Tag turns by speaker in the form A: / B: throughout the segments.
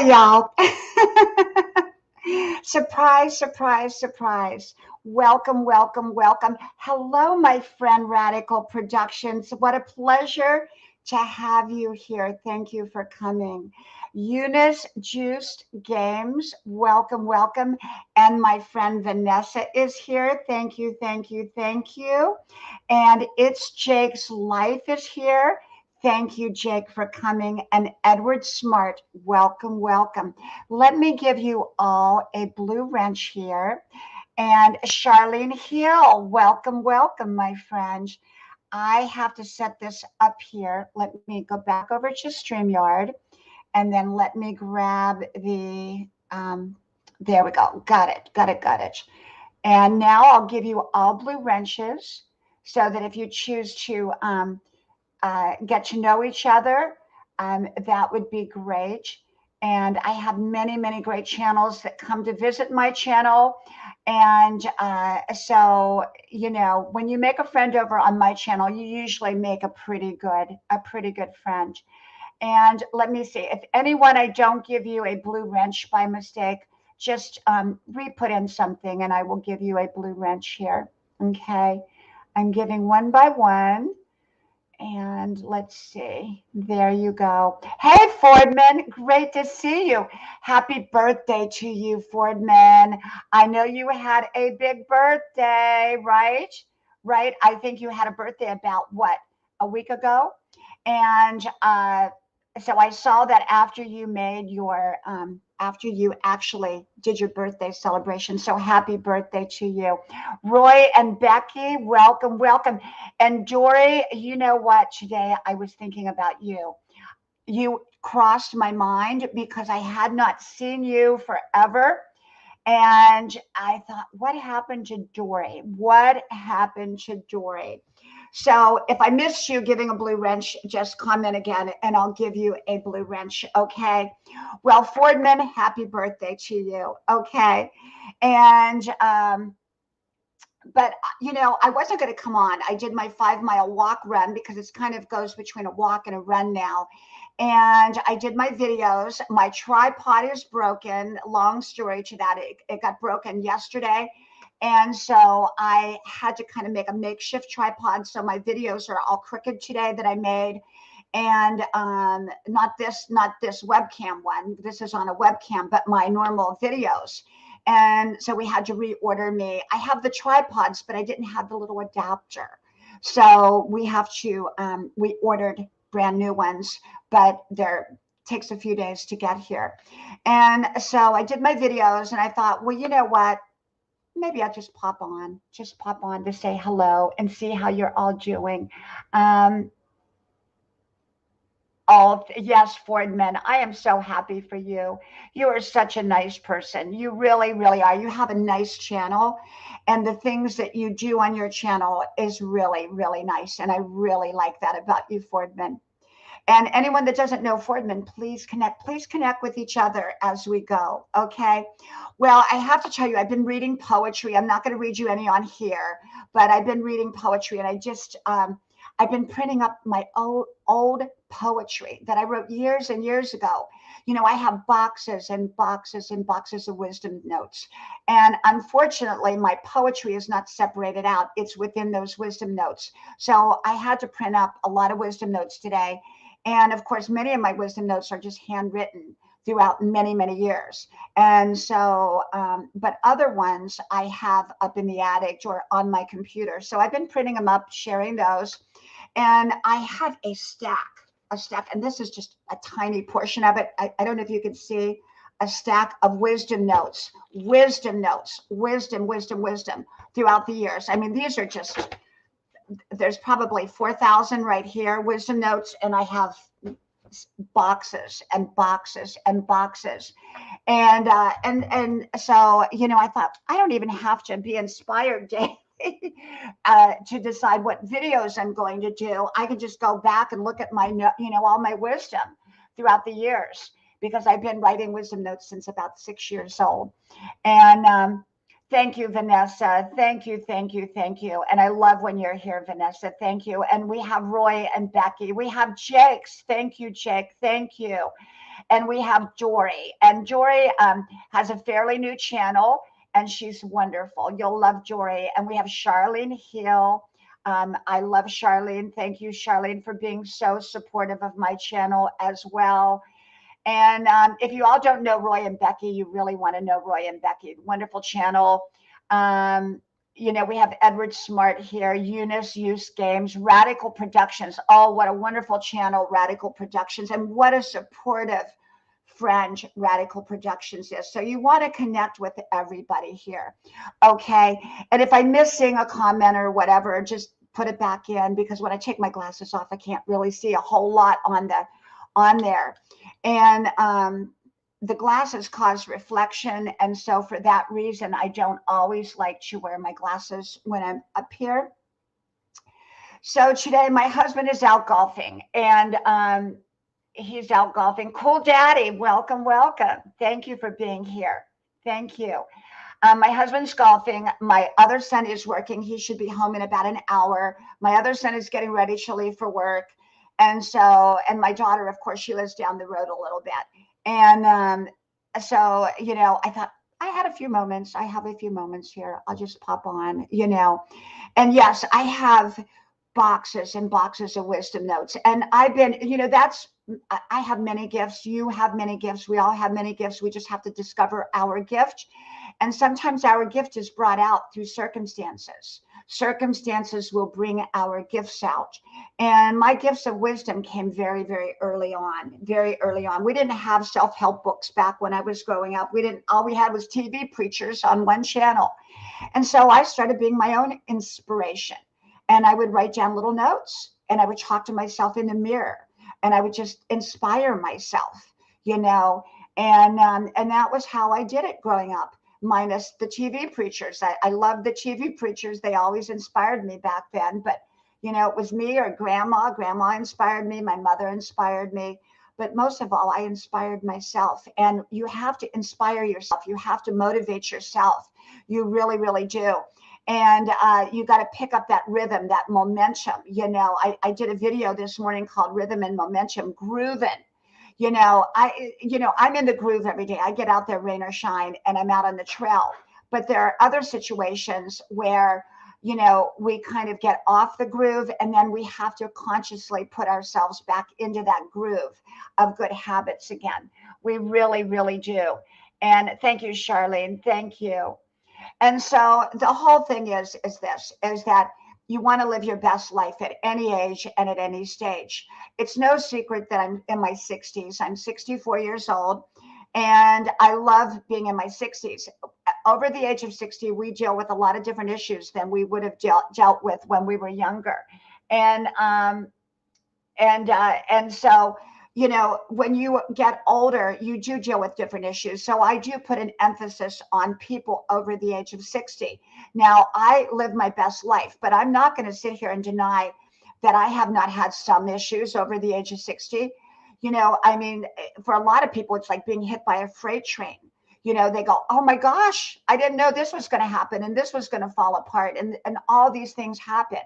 A: y'all. Surprise, surprise, surprise. Welcome, welcome, welcome. Hello, my friend Radical Productions. What a pleasure to have you here. Thank you for coming. Eunice Juiced Games, welcome, welcome. And my friend Vanessa is here. Thank you, thank you, thank you. And It's Jake's Life is here. Thank you, Jake, for coming. And Edward Smart, welcome, welcome. Let me give you all a blue wrench here. And Charlene Hill, welcome, welcome, my friend. I have to set this up here. Let me go back over to StreamYard and then let me grab there we go. Got it, got it, got it. And now I'll give you all blue wrenches so that if you choose to get to know each other, that would be great. And I have many, many great channels that come to visit my channel. And when you make a friend over on my channel, you usually make a pretty good friend. And let me see, if anyone I don't give you a blue wrench by mistake, just re-put in something and I will give you a blue wrench here. Okay. I'm giving one by one. And let's see, there you go. Hey, Fordman, great to see you. Happy birthday to you, Fordman. I know you had a big birthday, right? Right? I think you had a birthday about what, a week ago? And so I saw that after you actually did your birthday celebration. So happy birthday to you. Roy and Becky, welcome, welcome. And Dory, you know what? Today I was thinking about you. You crossed my mind because I had not seen you forever. And I thought, what happened to Dory? What happened to Dory? So if I missed you giving a blue wrench, just comment again and I'll give you a blue wrench. Okay. Well, Fordman, happy birthday to you. Okay. And, but I wasn't going to come on. I did my 5 mile walk run because it's kind of goes between a walk and a run now. And I did my videos. My tripod is broken. Long story to that. It got broken yesterday. And so I had to kind of make a makeshift tripod. So my videos are all crooked today that I made. And not this webcam one. This is on a webcam, but my normal videos. And so we had to reorder me. I have the tripods, but I didn't have the little adapter. So we ordered brand new ones, but they're takes a few days to get here. And so I did my videos and I thought, well, you know what? Maybe I'll just pop on to say hello and see how you're all doing. Um, Oh, yes, Fordman. I am so happy for you. You are such a nice person. You really, really are. You have a nice channel, and the things that you do on your channel is really, really nice. And I really like that about you, Fordman. And anyone that doesn't know Fordman, please connect. Please connect with each other as we go. Okay. Well, I have to tell you, I've been reading poetry. I'm not going to read you any on here, but I've been reading poetry, and I've been printing up my old poetry that I wrote years and years ago. I have boxes and boxes and boxes of wisdom notes. And unfortunately, my poetry is not separated out. It's within those wisdom notes. So I had to print up a lot of wisdom notes today. And of course, many of my wisdom notes are just handwritten throughout many, many years. And so, but other ones I have up in the attic or on my computer. So I've been printing them up, sharing those. And I have a stack, and this is just a tiny portion of it. I don't know if you can see a stack of wisdom notes, wisdom throughout the years. I mean, these are just, there's probably 4,000 right here, wisdom notes, and I have boxes and boxes and boxes. And so, I thought I don't even have to be inspired daily to decide what videos I'm going to do. I can just go back and look at all my wisdom throughout the years because I've been writing wisdom notes since about 6 years old. And thank you, Vanessa. Thank you, thank you, thank you. And I love when you're here, Vanessa. Thank you. And we have Roy and Becky. We have Jake's. Thank you, Jake. Thank you. And we have Jory. And Jory has a fairly new channel, and she's wonderful. You'll love Jory. And we have Charlene Hill. I love Charlene. Thank you, Charlene, for being so supportive of my channel as well. And if you all don't know Roy and Becky, you really want to know Roy and Becky. Wonderful channel. Um, we have Edward Smart here, Eunice Use Games, Radical Productions. Oh, what a wonderful channel, Radical Productions. And what a supportive friend Radical Productions is. So you want to connect with everybody here. Okay. And if I'm missing a comment or whatever, just put it back in, because when I take my glasses off, I can't really see a whole lot on there. And the glasses cause reflection. And so for that reason, I don't always like to wear my glasses when I'm up here. So today my husband is out golfing, and he's out golfing. Cool Daddy, welcome, welcome. Thank you for being here. Thank you. My husband's golfing. My other son is working. He should be home in about an hour. My other son is getting ready to leave for work. And my daughter, of course, she lives down the road a little bit. And so, I thought I had a few moments. I have a few moments here. I'll just pop on, And yes, I have boxes and boxes of wisdom notes. And I've been, I have many gifts. You have many gifts. We all have many gifts. We just have to discover our gift. And sometimes our gift is brought out through circumstances. Circumstances will bring our gifts out. And my gifts of wisdom came very, very early on, very early on. We didn't have self-help books back when I was growing up. All we had was TV preachers on one channel. And so I started being my own inspiration. And I would write down little notes, and I would talk to myself in the mirror, and I would just inspire myself, and that was how I did it growing up, minus the TV preachers. I loved the TV preachers. They always inspired me back then, but it was me or grandma. Grandma inspired me. My mother inspired me. But most of all, I inspired myself. And you have to inspire yourself. You have to motivate yourself. You really, really do. And you got to pick up that rhythm, that momentum. I did a video this morning called Rhythm and Momentum, grooving. I'm in the groove every day. I get out there, rain or shine, and I'm out on the trail. But there are other situations where, we kind of get off the groove, and then we have to consciously put ourselves back into that groove of good habits again. We really, really do. And thank you, Charlene. Thank you. And so the whole thing is that you want to live your best life at any age and at any stage. It's no secret that I'm in my 60s. I'm 64 years old, and I love being in my 60s. Over the age of 60, we deal with a lot of different issues than we would have dealt with when we were younger. And so, when you get older, you do deal with different issues. So I do put an emphasis on people over the age of 60. Now, I live my best life, but I'm not going to sit here and deny that I have not had some issues over the age of 60. For a lot of people, it's like being hit by a freight train. They go, oh my gosh, I didn't know this was going to happen, and this was going to fall apart, and all these things happen.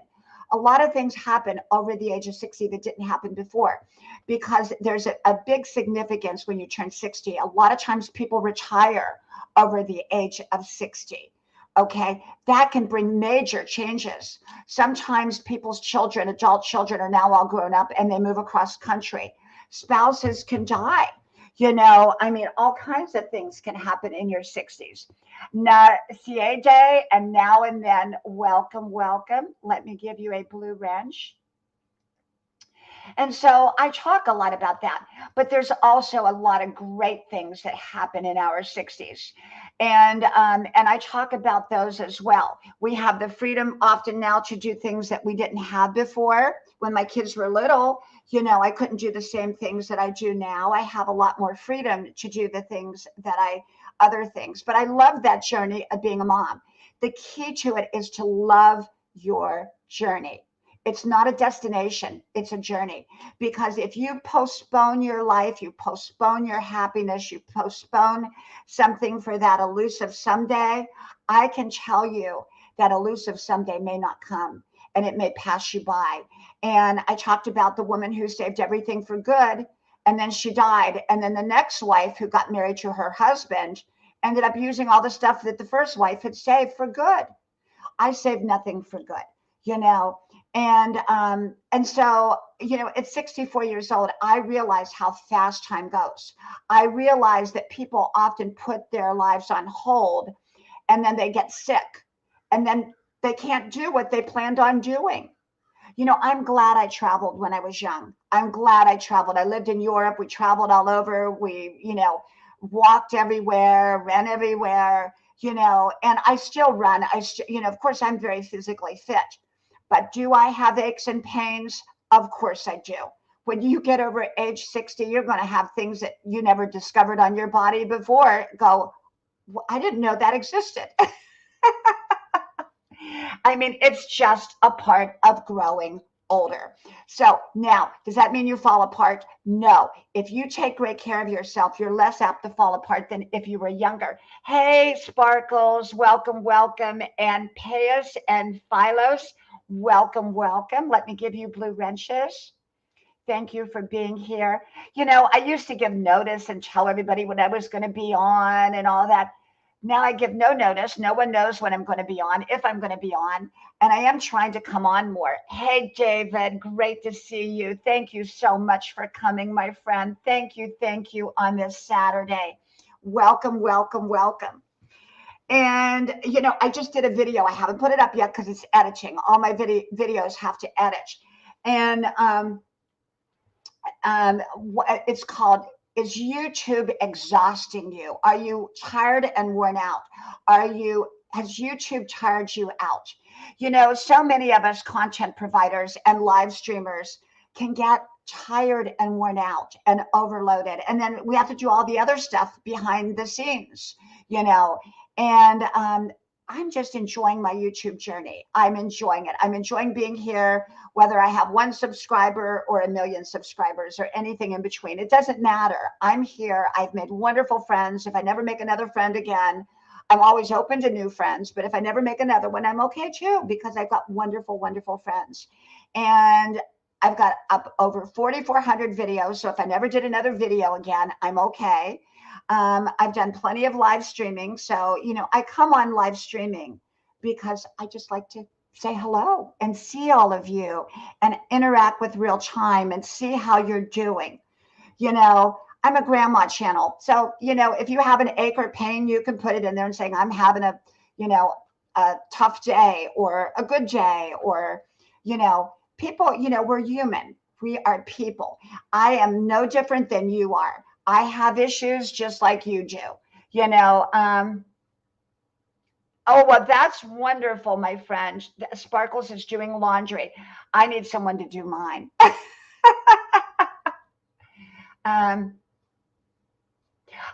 A: A lot of things happen over the age of 60 that didn't happen before, because there's a big significance when you turn 60. A lot of times people retire over the age of 60. Okay, that can bring major changes. Sometimes people's children, adult children, are now all grown up and they move across country. Spouses can die. All kinds of things can happen in your 60s. Now, CA Day and now and then, welcome, welcome. Let me give you a blue wrench. And so I talk a lot about that, but there's also a lot of great things that happen in our 60s. And I talk about those as well. We have the freedom often now to do things that we didn't have before. When my kids were little, I couldn't do the same things that I do now. I have a lot more freedom to do the things other things. But I love that journey of being a mom. The key to it is to love your journey. It's not a destination, it's a journey. Because if you postpone your life, you postpone your happiness, you postpone something for that elusive someday, I can tell you that elusive someday may not come, and it may pass you by. And I talked about the woman who saved everything for good and then she died. And then the next wife, who got married to her husband, ended up using all the stuff that the first wife had saved for good. I saved nothing for good, you know. And so, you know, at 64 years old, I realized how fast time goes. I realized that people often put their lives on hold, and then they get sick, and then they can't do what they planned on doing. You know, I'm glad I traveled when I was young. I'm glad I traveled. I lived in Europe. We traveled all over. We, you know, walked everywhere, ran everywhere, you know, and I still run. You know, of course, I'm very physically fit, but do I have aches and pains? Of course I do. When you get over age 60, you're going to have things that you never discovered on your body before. Go, I didn't know that existed. I mean, it's just a part of growing older. So now, does that mean you fall apart? No. If you take great care of yourself, you're less apt to fall apart than if you were younger. Hey, Sparkles, welcome, welcome. And Payas and Philos, welcome, welcome. Let me give you blue wrenches. Thank you for being here. You know, I used to give notice and tell everybody when I was going to be on and all that. Now I give no notice. No one knows when I'm going to be on, if I'm going to be on. And I am trying to come on more. Hey, David, great to see you. Thank you so much for coming, my friend. Thank you on this Saturday. Welcome, welcome, welcome. And, you know, I just did a video. I haven't put it up yet because it's editing. All my videos have to edit. And it's called, is YouTube exhausting you? Are you tired and worn out? Has YouTube tired you out? You know, so many of us content providers and live streamers can get tired and worn out and overloaded. And then we have to do all the other stuff behind the scenes, you know. And I'm just enjoying my YouTube journey. I'm enjoying it. I'm enjoying being here, whether I have 1 subscriber or 1 million subscribers or anything in between. It doesn't matter. I'm here. I've made wonderful friends. If I never make another friend again, I'm always open to new friends. But if I never make another one, I'm okay too, because I've got wonderful, wonderful friends. And I've got up over 4,400 videos. So if I never did another video again, I'm okay. I've done plenty of live streaming. So, you know, I come on live streaming because I just like to say hello and see all of you and interact with real time and see how you're doing. You know, I'm a grandma channel. So, you know, if you have an ache or pain, you can put it in there and saying, I'm having a, you know, a tough day or a good day, or, you know, people, you know, we're human. We are people. I am no different than you are. I have issues just like you do, you know. Oh, well, that's wonderful, my friend. Sparkles is doing laundry. I need someone to do mine. um,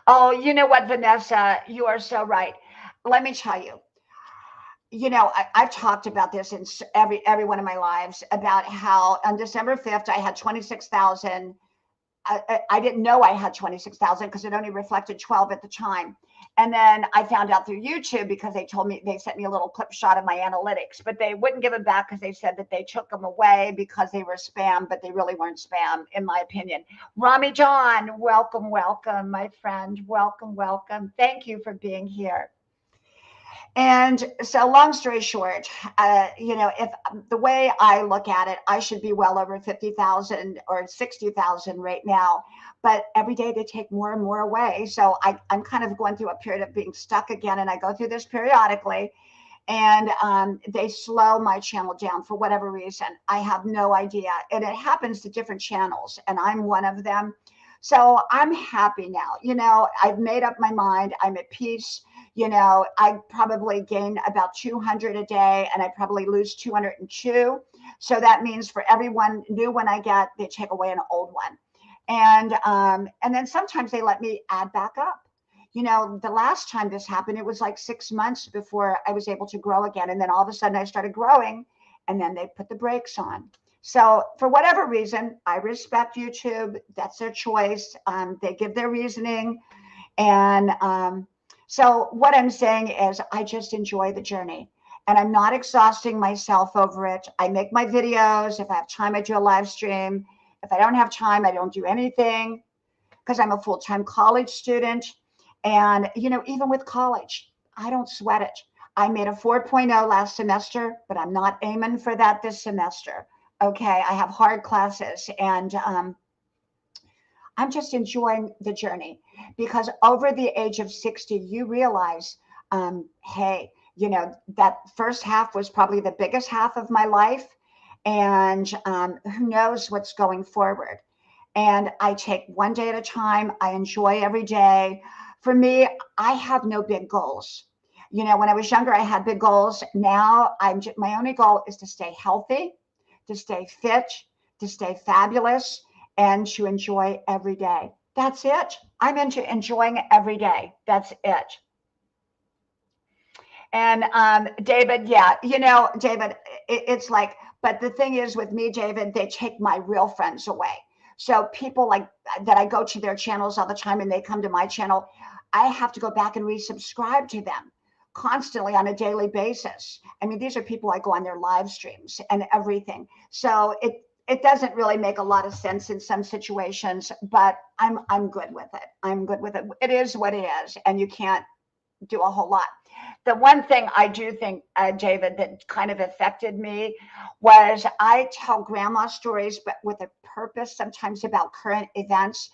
A: oh, you know what, Vanessa? You are so right. Let me tell you. You know, I've talked about this in every one of my lives about how on December 5th, I had 26,000. I didn't know I had 26,000 because it only reflected 12 at the time. And then I found out through YouTube because they told me, they sent me a little clip shot of my analytics, but they wouldn't give them back because they said that they took them away because they were spam, but they really weren't spam, in my opinion. Rami John, welcome, welcome, my friend. Welcome, welcome. Thank you for being here. And so, long story short, you know, if the way I look at it, I should be well over 50,000 or 60,000 right now. But every day they take more and more away. So I'm kind of going through a period of being stuck again. And I go through this periodically. And they slow my channel down for whatever reason. I have no idea. And it happens to different channels. And I'm one of them. So I'm happy now. You know, I've made up my mind. I'm at peace. You know, I probably gain about 200 a day and I probably lose 202. So that means for every one new one I get, they take away an old one. And then sometimes they let me add back up. You know, the last time this happened, it was like 6 months before I was able to grow again. And then all of a sudden I started growing and then they put the brakes on. So for whatever reason, I respect YouTube. That's their choice. They give their reasoning. And so what I'm saying is I just enjoy the journey and I'm not exhausting myself over it. I make my videos. If I have time, I do a live stream. If I don't have time, I don't do anything because I'm a full-time college student. And, even with college, I don't sweat it. I made a 4.0 last semester, but I'm not aiming for that this semester. Okay. I have hard classes, and I'm just enjoying the journey, because over the age of 60, you realize, hey, that first half was probably the biggest half of my life. And who knows what's going forward. And I take one day at a time. I enjoy every day. For me, I have no big goals. When I was younger, I had big goals. Now, my only goal is to stay healthy, to stay fit, to stay fabulous, and to enjoy every day. That's it. I'm into enjoying every day. That's it. And David, yeah, David, it's like, but the thing is with me, David, they take my real friends away. So people like that, I go to their channels all the time and they come to my channel, I have to go back and resubscribe to them constantly on a daily basis. I mean, these are people I go on their live streams and everything. So it doesn't really make a lot of sense in some situations, but I'm good with it. I'm good with it. It is what it is, and you can't do a whole lot. The one thing I do think, David, that kind of affected me was I tell grandma stories, but with a purpose, sometimes about current events.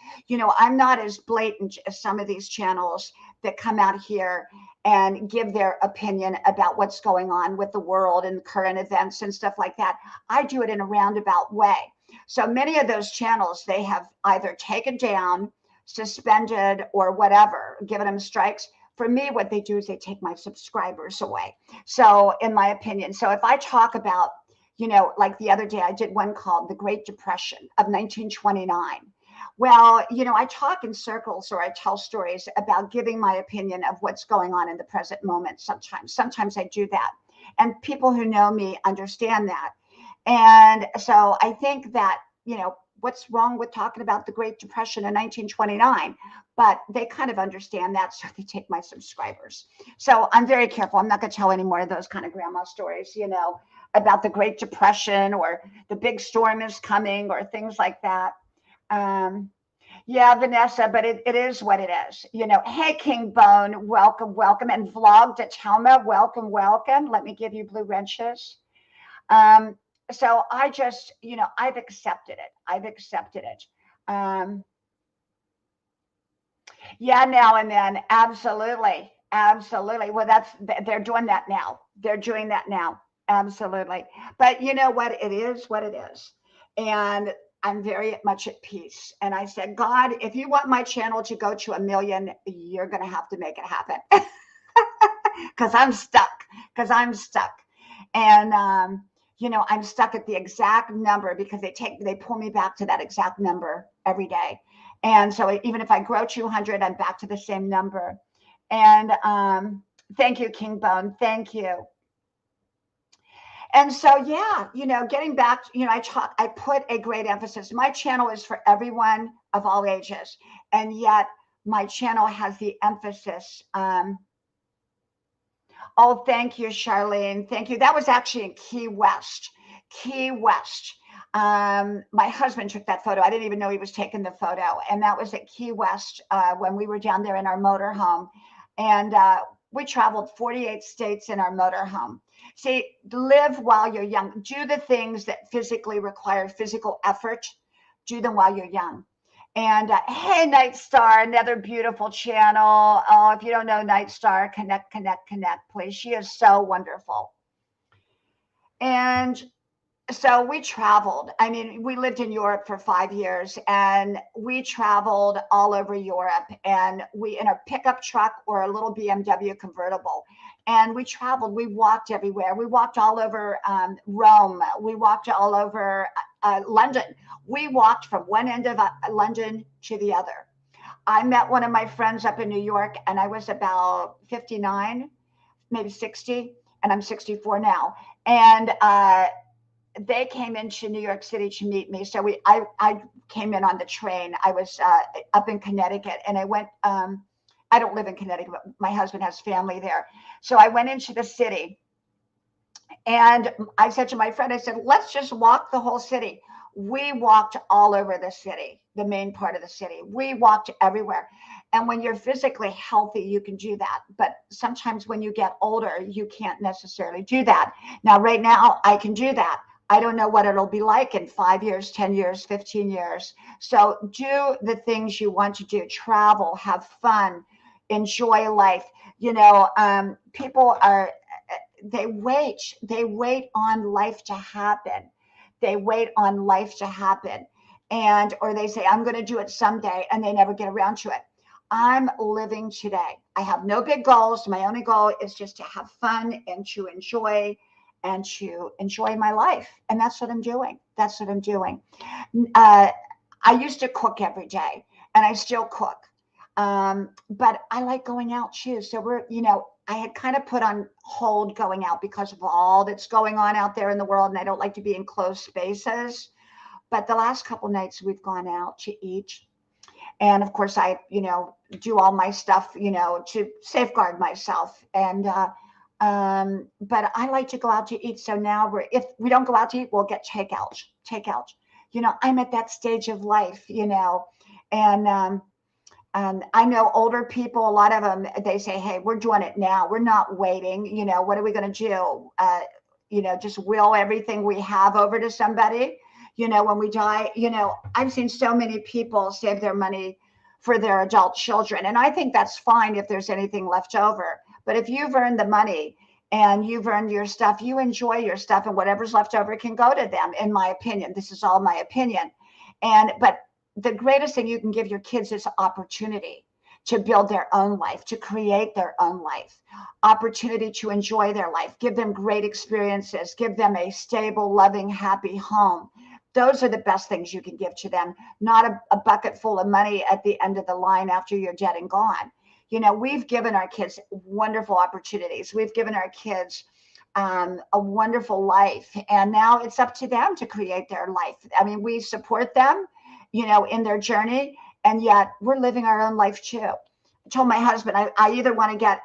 A: I'm not as blatant as some of these channels that come out here and give their opinion about what's going on with the world and current events and stuff like that. I do it in a roundabout way. So many of those channels, they have either taken down, suspended, or whatever, given them strikes. For me, what they do is they take my subscribers away. So in my opinion, so if I talk about, like the other day, I did one called The Great Depression of 1929. Well, I talk in circles, or I tell stories about giving my opinion of what's going on in the present moment. Sometimes I do that. And people who know me understand that. And so I think that, what's wrong with talking about the Great Depression in 1929? But they kind of understand that, so they take my subscribers. So I'm very careful. I'm not going to tell any more of those kind of grandma stories, about the Great Depression or the big storm is coming or things like that. Um, yeah, Vanessa, but it is what it is. Hey, King Bone, welcome, welcome. And Vlog to Chelma, welcome, welcome. Let me give you blue wrenches. Um, so I just, I've accepted it. I've accepted it. Yeah, now and then. Absolutely. Absolutely. Well, they're doing that now. They're doing that now. Absolutely. But you know what? It is what it is. And I'm very much at peace. And I said, God, if you want my channel to go to 1 million, you're going to have to make it happen. Because I'm stuck. Because I'm stuck. And, I'm stuck at the exact number because they pull me back to that exact number every day. And so even if I grow 200, I'm back to the same number. And thank you, King Bone. Thank you. And so, yeah, getting back, I put a great emphasis. My channel is for everyone of all ages. And yet my channel has the emphasis. Oh, thank you, Charlene. Thank you. That was actually in Key West. Key West. My husband took that photo. I didn't even know he was taking the photo. And that was at Key West when we were down there in our motorhome. And we traveled 48 states in our motorhome. See, live while you're young. Do the things that physically require physical effort. Do them while you're young. And hey, Night Star, another beautiful channel. Oh, if you don't know Night Star, connect, please. She is so wonderful. And so we traveled. I mean, we lived in Europe for 5 years, and we traveled all over Europe, and we in a pickup truck or a little BMW convertible. And we traveled. We walked everywhere. We walked all over Rome. We walked all over London. We walked from one end of London to the other. I met one of my friends up in New York, and I was about 59, maybe 60, and I'm 64 now. And they came into New York City to meet me. So I came in on the train. I was up in Connecticut, and I went. I don't live in Connecticut, but my husband has family there. So I went into the city, And I said to my friend, I said, let's just walk the whole city. We walked all over the city, the main part of the city. We walked everywhere. And when you're physically healthy, you can do that. But sometimes when you get older, you can't necessarily do that. Now, right now, I can do that. I don't know what it'll be like in 5 years, 10 years, 15 years. So do the things you want to do, travel, have fun, enjoy life. People are they wait on life to happen. They wait on life to happen. And or they say, I'm going to do it someday, and they never get around to it. I'm living today. I have no big goals. My only goal is just to have fun and to enjoy my life. And that's what I'm doing. That's what I'm doing. uh, I used to cook every day, and I still cook. But I like going out too. So I had kind of put on hold going out because of all that's going on out there in the world, and I don't like to be in closed spaces. But the last couple nights we've gone out to eat, and of course I do all my stuff, to safeguard myself. But I like to go out to eat. So now if we don't go out to eat, we'll get takeout. I'm at that stage of life, and I know older people, a lot of them, they say, hey, we're doing it now. We're not waiting. What are we going to do? Just will everything we have over to somebody, when we die. I've seen so many people save their money for their adult children. And I think that's fine if there's anything left over. But if you've earned the money and you've earned your stuff, you enjoy your stuff, and whatever's left over can go to them, in my opinion. This is all my opinion. But the greatest thing you can give your kids is opportunity to build their own life, to create their own life, opportunity to enjoy their life, give them great experiences, give them a stable, loving, happy home. Those are the best things you can give to them, not a bucket full of money at the end of the line after you're dead and gone. We've given our kids wonderful opportunities. We've given our kids a wonderful life. And now it's up to them to create their life. I mean, we support them, in their journey, and yet we're living our own life too. I told my husband, I either want to get,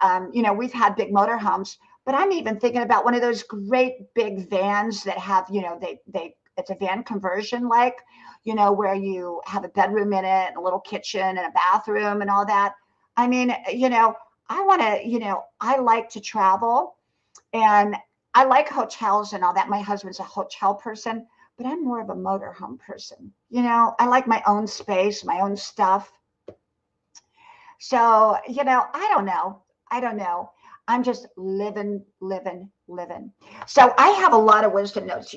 A: we've had big motorhomes, but I'm even thinking about one of those great big vans that have, it's a van conversion, like, where you have a bedroom in it and a little kitchen and a bathroom and all that. I mean, I want to, I like to travel, and I like hotels and all that. My husband's a hotel person, but I'm more of a motorhome person. I like my own space, my own stuff. So, I don't know. I don't know. I'm just living, living, living. So I have a lot of wisdom notes.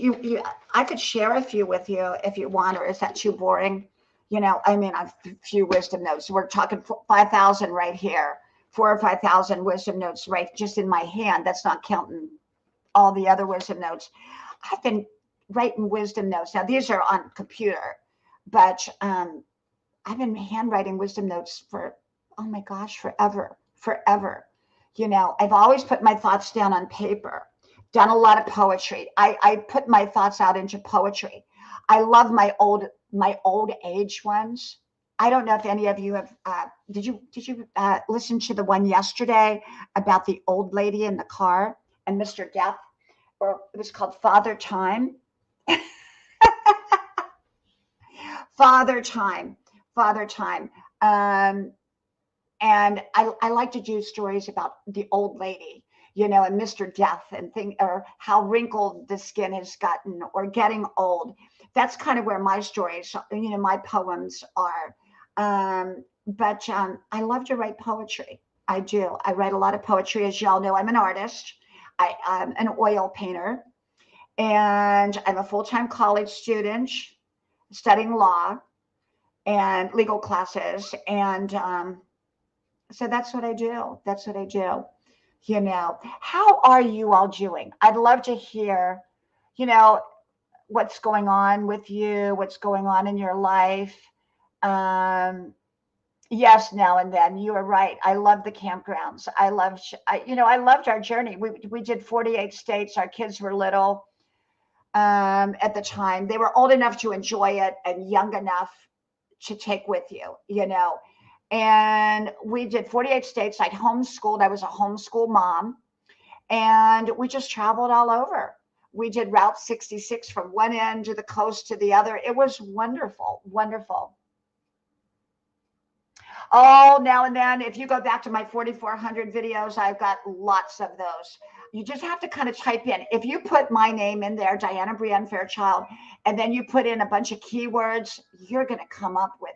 A: I could share a few with you if you want, or is that too boring? I mean, a few wisdom notes. We're talking 5,000 right here, 4 or 5,000 wisdom notes right just in my hand. That's not counting all the other wisdom notes. I've been writing wisdom notes. Now, these are on computer, but I've been handwriting wisdom notes for, oh my gosh, forever, forever. I've always put my thoughts down on paper, done a lot of poetry. I put my thoughts out into poetry. I love my old age ones. I don't know if any of you have, did you listen to the one yesterday about the old lady in the car and Mr. Death? Or it was called Father Time. Father Time, Father Time. And I like to do stories about the old lady, and Mr. Death, and or how wrinkled the skin has gotten, or getting old. That's kind of where my stories, my poems are. But I love to write poetry. I do. I write a lot of poetry. As y'all know, I'm an artist. I'm an oil painter, and I'm a full-time college student studying law and legal classes. And so that's what I do. That's what I do. How are you all doing? I'd love to hear, you know, what's going on with you, what's going on in your life. Um, yes, now and then you are right. I love the campgrounds. I loved our journey. We did 48 states. Our kids were little at the time. They were old enough to enjoy it and young enough to take with you. And we did 48 states. I'd homeschooled. I was a homeschool mom. And we just traveled all over. We did Route 66 from one end to the coast to the other. It was wonderful, wonderful. Oh, now and then, if you go back to my 4,400 videos, I've got lots of those. You just have to kind of type in. If you put my name in there, Diana Brienne Fairchild, and then you put in a bunch of keywords, you're going to come up with,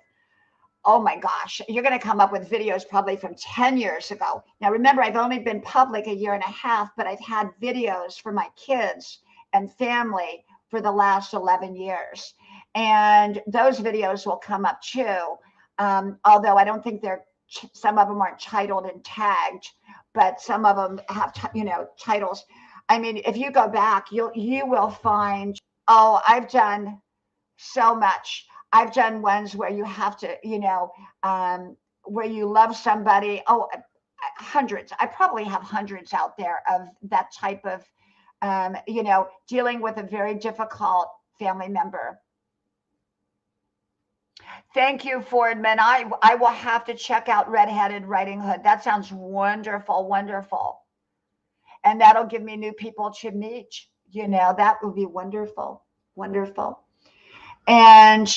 A: oh my gosh, you're going to come up with videos probably from 10 years ago. Now, remember, I've only been public a year and a half, but I've had videos for my kids and family for the last 11 years. And those videos will come up too. Although I don't think some of them aren't titled and tagged, but some of them have, titles. I mean, if you go back, you will find, oh, I've done so much. I've done ones where you have to, where you love somebody. Oh, hundreds. I probably have hundreds out there of that type of, dealing with a very difficult family member. Thank you, Fordman. I will have to check out Red-Headed Riding Hood. That sounds wonderful, wonderful. And that'll give me new people to meet. That would be wonderful, wonderful. And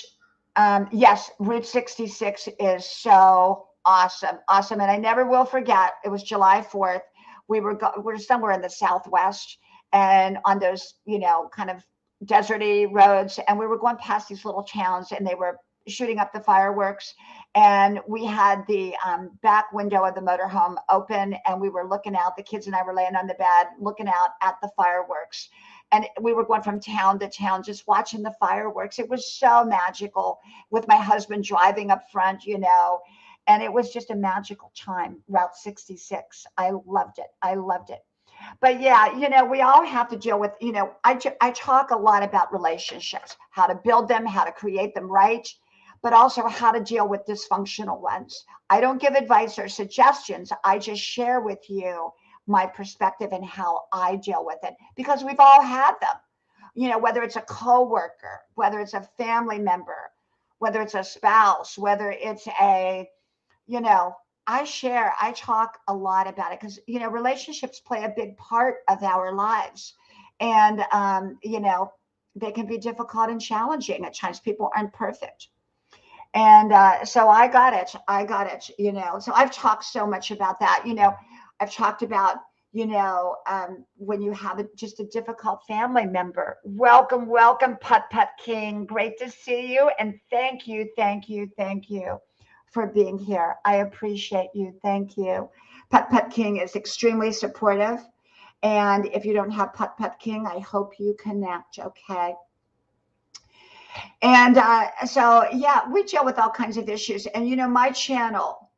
A: yes, Route 66 is so awesome, awesome. And I never will forget, it was July 4th. We're somewhere in the Southwest and on those, kind of deserty roads. And we were going past these little towns and they were shooting up the fireworks. And we had the back window of the motorhome open and we were looking out. The kids and I were laying on the bed looking out at the fireworks. And we were going from town to town, just watching the fireworks. It was so magical with my husband driving up front, and it was just a magical time. Route 66. I loved it. I loved it. But yeah, we all have to deal with, I talk a lot about relationships, how to build them, how to create them right, but also how to deal with dysfunctional ones. I don't give advice or suggestions. I just share with you my perspective and how I deal with it, because we've all had them, whether it's a coworker, whether it's a family member, whether it's a spouse, whether it's I talk a lot about it because, relationships play a big part of our lives. And, they can be difficult and challenging at times. People aren't perfect. And so I got it. So I've talked so much about that. I've talked about, when you have just a difficult family member. Welcome, welcome, Putt Putt King. Great to see you. And thank you, thank you, thank you for being here. I appreciate you. Thank you. Putt Putt King is extremely supportive. And if you don't have Putt Putt King, I hope you connect. Okay. And so, yeah, we deal with all kinds of issues. And, my channel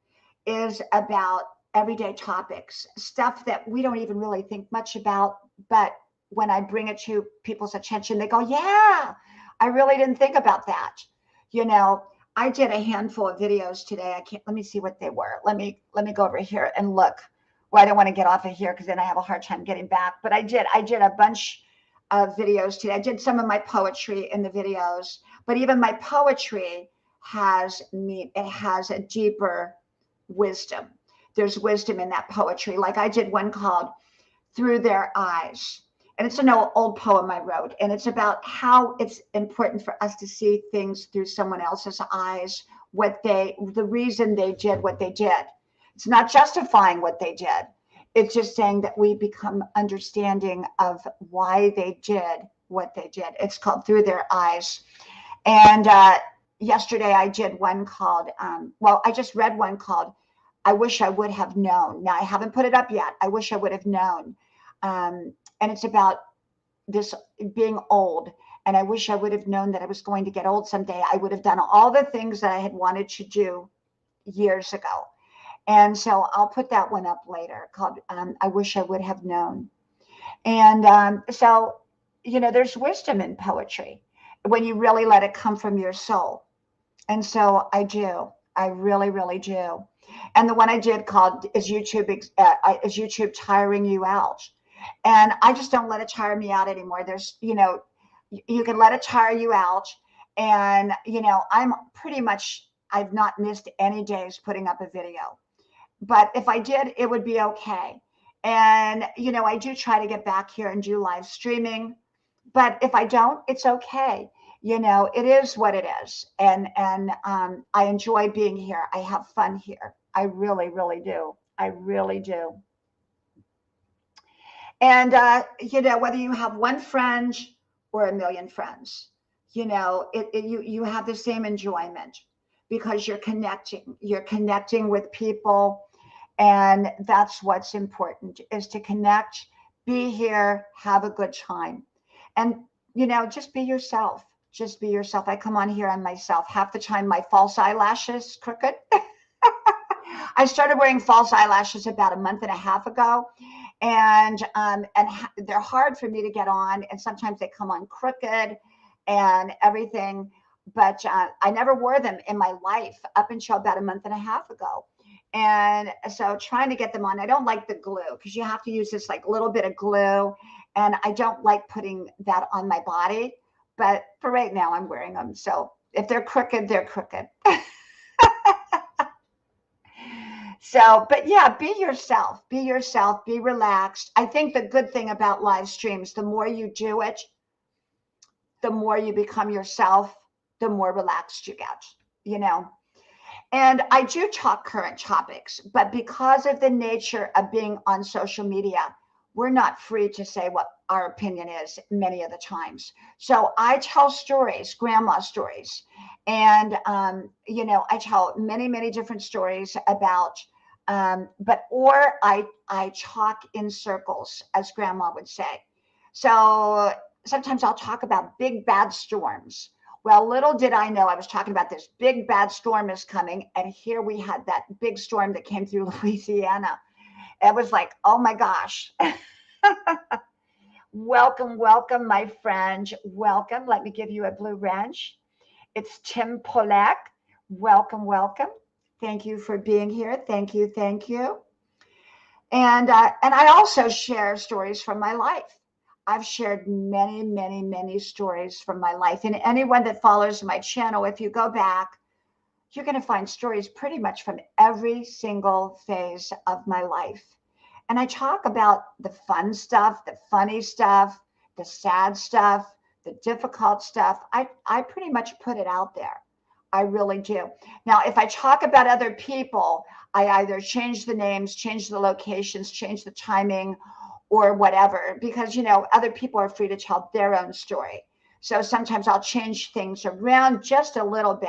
A: is about everyday topics, stuff that we don't even really think much about. But when I bring it to people's attention, they go, yeah, I really didn't think about that. I did a handful of videos today. Let me see what they were. Let me go over here and look. Well, I don't want to get off of here because then I have a hard time getting back. But I did a bunch of videos today. I did some of my poetry in the videos, but even my poetry has a deeper wisdom. There's wisdom in that poetry. Like I did one called Through Their Eyes. And it's an old poem I wrote. And it's about how it's important for us to see things through someone else's eyes, the reason they did what they did. It's not justifying what they did. It's just saying that we become understanding of why they did what they did. It's called Through Their Eyes. And yesterday I did one called, I just read one called I Wish I Would Have Known. Now, I haven't put it up yet. I wish I would have known. And it's about this being old. And I wish I would have known that I was going to get old someday. I would have done all the things that I had wanted to do years ago. And so I'll put that one up later called I Wish I Would Have Known. And so, there's wisdom in poetry when you really let it come from your soul. And so I do. I really, really do. And the one I did called Is YouTube Tiring You Out? And I just don't let it tire me out anymore. There's, you can let it tire you out. And, I've not missed any days putting up a video. But if I did, it would be okay. And, you know, I do try to get back here and do live streaming, but if I don't, it's okay. You know, it is what it is. And I enjoy being here. I have fun here. I really, really do. I really do. And, you know, whether you have one friend or a million friends, you know, you have the same enjoyment because you're connecting with people. And that's what's important is to connect, be here, have a good time. And, you know, just be yourself. Just be yourself. I come on here on myself. Half the time my false eyelashes crooked. I started wearing false eyelashes about a month and a half ago, and they're hard for me to get on, and sometimes they come on crooked and everything. But I never wore them in my life up until about a month and a half ago. And so trying to get them on, I don't like the glue because you have to use this like little bit of glue, and I don't like putting that on my body. But for right now, I'm wearing them. So if they're crooked, they're crooked. So, but yeah, be yourself, be relaxed. I think the good thing about live streams, the more you do it, the more you become yourself, the more relaxed you get, you know. And I do talk current topics, but because of the nature of being on social media, we're not free to say what our opinion is many of the times. So I tell stories, grandma stories, and you know, I tell many, many different stories about. But or I talk in circles, as grandma would say. So sometimes I'll talk about big bad storms. Well, little did I know I was talking about this big bad storm is coming. And here we had that big storm that came through Louisiana. It was like, oh my gosh. Welcome, welcome, my friend. Welcome. Let me give you a blue wrench. It's Tim Polak. Welcome, welcome. Thank you for being here. Thank you, thank you. And I also share stories from my life. I've shared many, many, many stories from my life. And anyone that follows my channel, if you go back, you're going to find stories pretty much from every single phase of my life. And I talk about the fun stuff, the funny stuff, the sad stuff, the difficult stuff. I pretty much put it out there. I really do. Now, if I talk about other people, I either change the names, change the locations, change the timing, or whatever, because, you know, other people are free to tell their own story. So sometimes I'll change things around just a little bit,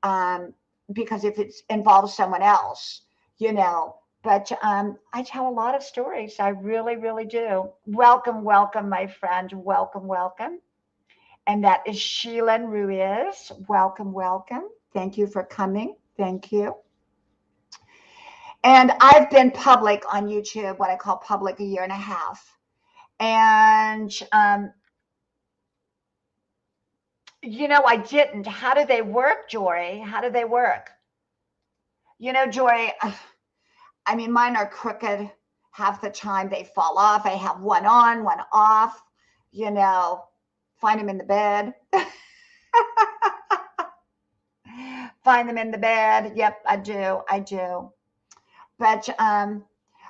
A: um, because if it involves someone else, you know. But I tell a lot of stories. I really, really do. Welcome, welcome, my friend. Welcome, welcome. And that is Sheila Ruiz. Welcome, welcome. Thank you for coming. Thank you. And I've been public on YouTube, what I call public, a year and a half. And, you know, I didn't. How do they work, Jory? How do they work? You know, Jory, I mean, mine are crooked. Half the time they fall off. I have one on, one off, you know, find them in the bed. Find them in the bed. Yep, I do. I do. But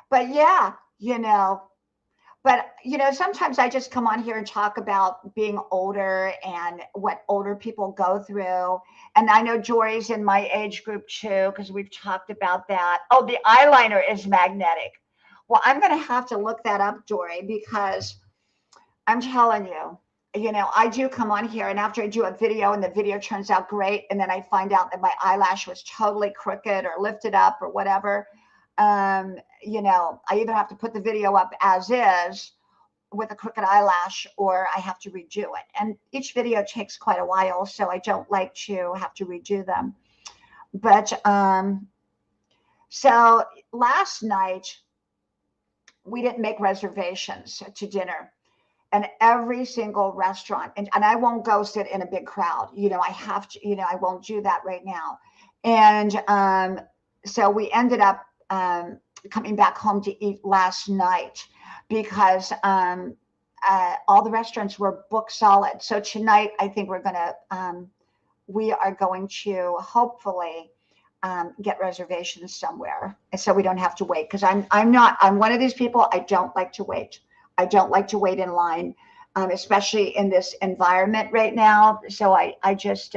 A: but yeah, you know, but you know, sometimes I just come on here and talk about being older and what older people go through. And I know Jory's in my age group too, because we've talked about that. Oh, the eyeliner is magnetic. Well, I'm going to have to look that up, Jory, because I'm telling you, you know, I do come on here, and after I do a video and the video turns out great, and then I find out that my eyelash was totally crooked or lifted up or whatever, you know, I either have to put the video up as is with a crooked eyelash, or I have to redo it. And each video takes quite a while, so I don't like to have to redo them. But so last night we didn't make reservations to dinner, and every single restaurant, and I won't go sit in a big crowd, you know, I have to, you know, I won't do that right now. And so we ended up coming back home to eat last night because all the restaurants were booked solid. So tonight I think we are going to hopefully get reservations somewhere, and so we don't have to wait. Because I'm one of these people. I don't like to wait. I don't like to wait in line, especially in this environment right now. So I just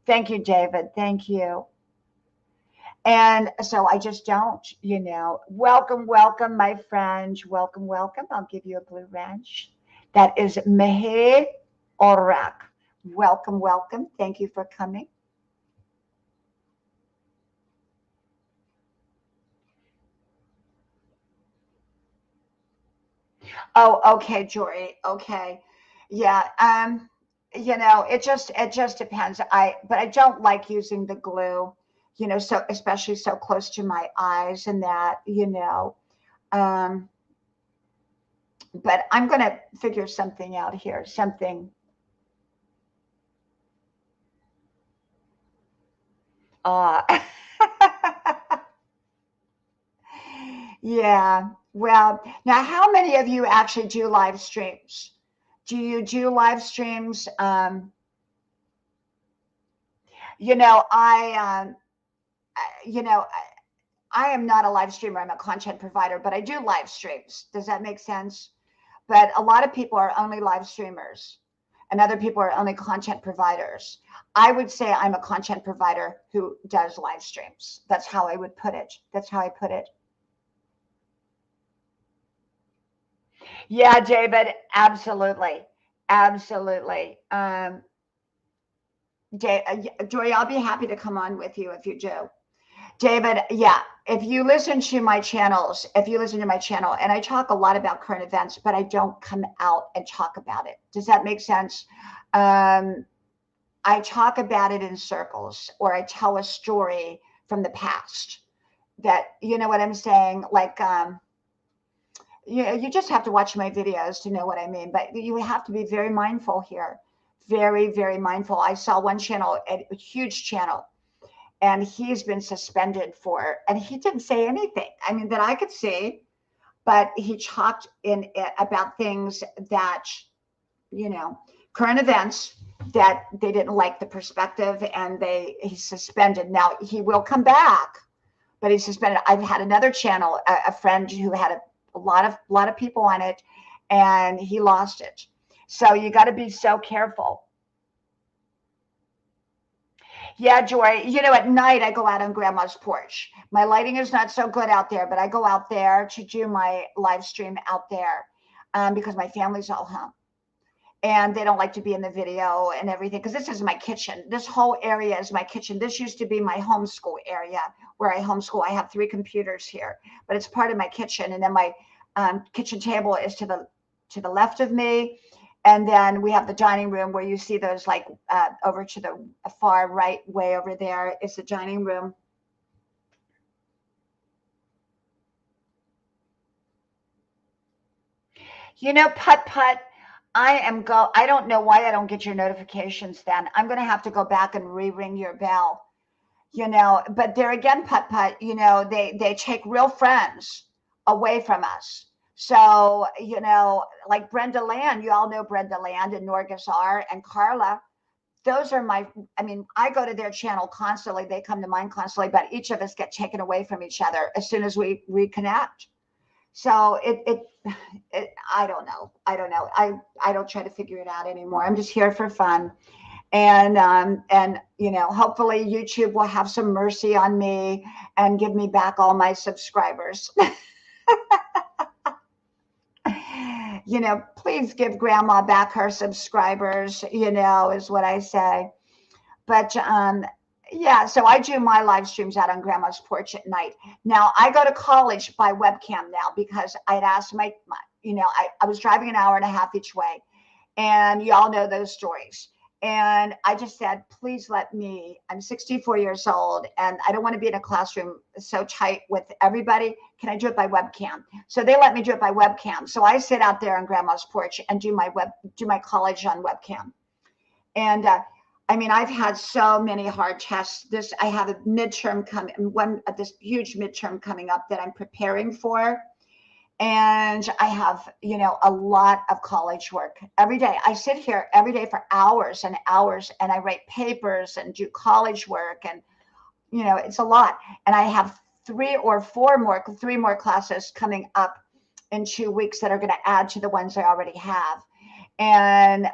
A: thank you, David. Thank you. And so I just don't, welcome, welcome, my friend. Welcome, welcome. I'll give you a blue wrench. That is Mehe Orak. Welcome, welcome. Thank you for coming. Oh, okay, Jory. Okay. Yeah. It just depends. But I don't like using the glue, so especially so close to my eyes and that. Um, but I'm gonna figure something out here. Something. Uh yeah. Well, now how many of you actually do live streams? Do you do live streams? You know, you know, I am not a live streamer. I'm a content provider, but I do live streams. Does that make sense? But a lot of people are only live streamers, and other people are only content providers. I would say I'm a content provider who does live streams. That's how I would put it. That's how I put it. Yeah, David, absolutely. Absolutely. Joy, I'll be happy to come on with you if you do. David, yeah, if you listen to my channels, if you listen to my channel, and I talk a lot about current events, but I don't come out and talk about it. Does that make sense? Um, I talk about it in circles, or I tell a story from the past that, you know what I'm saying? Like, you just have to watch my videos to know what I mean, but you have to be very mindful here. Very, very mindful. I saw one channel, a huge channel, and he's been suspended for, and he didn't say anything. I mean, that I could see, but he talked in it about things that, you know, current events that they didn't like the perspective, and he's suspended. Now he will come back, but he's suspended. I've had another channel, a friend who had a lot of people on it, and he lost it. So you got to be so careful. Yeah, Joy. At night I go out on grandma's porch. My lighting is not so good out there, but I go out there to do my live stream out there, because my family's all home and they don't like to be in the video and everything. Because this is my kitchen. This whole area is my kitchen. This used to be my homeschool area where I homeschool. I have 3 computers here, but it's part of my kitchen. And then my kitchen table is to the left of me, and then we have the dining room where you see those, like, over to the far right, way over there is the dining room. Putt putt. I don't know why I don't get your notifications then. I'm going to have to go back and re-ring your bell. But there again, putt putt, they take real friends away from us. So, like Brenda Land, you all know Brenda Land and Norgis R and Carla. Those are I mean, I go to their channel constantly. They come to mine constantly, but each of us get taken away from each other as soon as we reconnect. So I don't know. I don't know. I don't try to figure it out anymore. I'm just here for fun. And hopefully YouTube will have some mercy on me and give me back all my subscribers. Please give grandma back her subscribers, is what I say. But yeah, so I do my live streams out on grandma's porch at night. Now I go to college by webcam now, because I'd asked I was driving an hour and a half each way, and y'all know those stories. And I just said, please let me, I'm 64 years old and I don't want to be in a classroom so tight with everybody. Can I do it by webcam? So they let me do it by webcam. So I sit out there on grandma's porch and do my college on webcam. And I mean, I've had so many hard tests. I have a midterm this huge midterm coming up that I'm preparing for. And I have, a lot of college work every day. I sit here every day for hours and hours, and I write papers and do college work. And, You know, it's a lot. And I have three more classes coming up in 2 weeks that are going to add to the ones I already have. And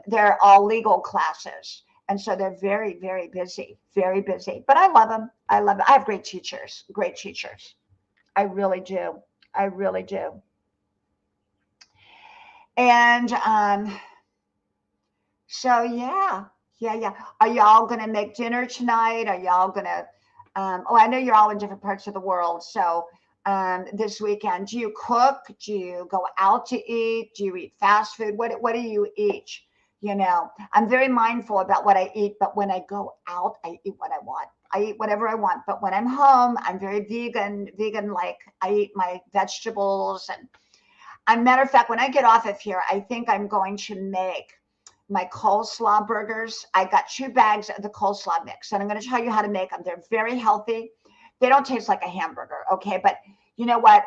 A: they're all legal classes. And so they're very, very busy, very busy. But I love them. I love it. I have great teachers, great teachers. I really do. I really do. And so, yeah, yeah, yeah. Are y'all going to make dinner tonight? Are y'all going to? Oh, I know you're all in different parts of the world. So, this weekend, do you cook? Do you go out to eat? Do you eat fast food? What do you eat? You know, I'm very mindful about what I eat, but when I go out, I eat what I want. I eat whatever I want. But when I'm home, I'm very vegan like. I eat my vegetables. And a matter of fact, when I get off of here, I think I'm going to make my coleslaw burgers. I got 2 bags of the coleslaw mix, and I'm going to tell you how to make them. They're very healthy. They don't taste like a hamburger, okay? But you know what?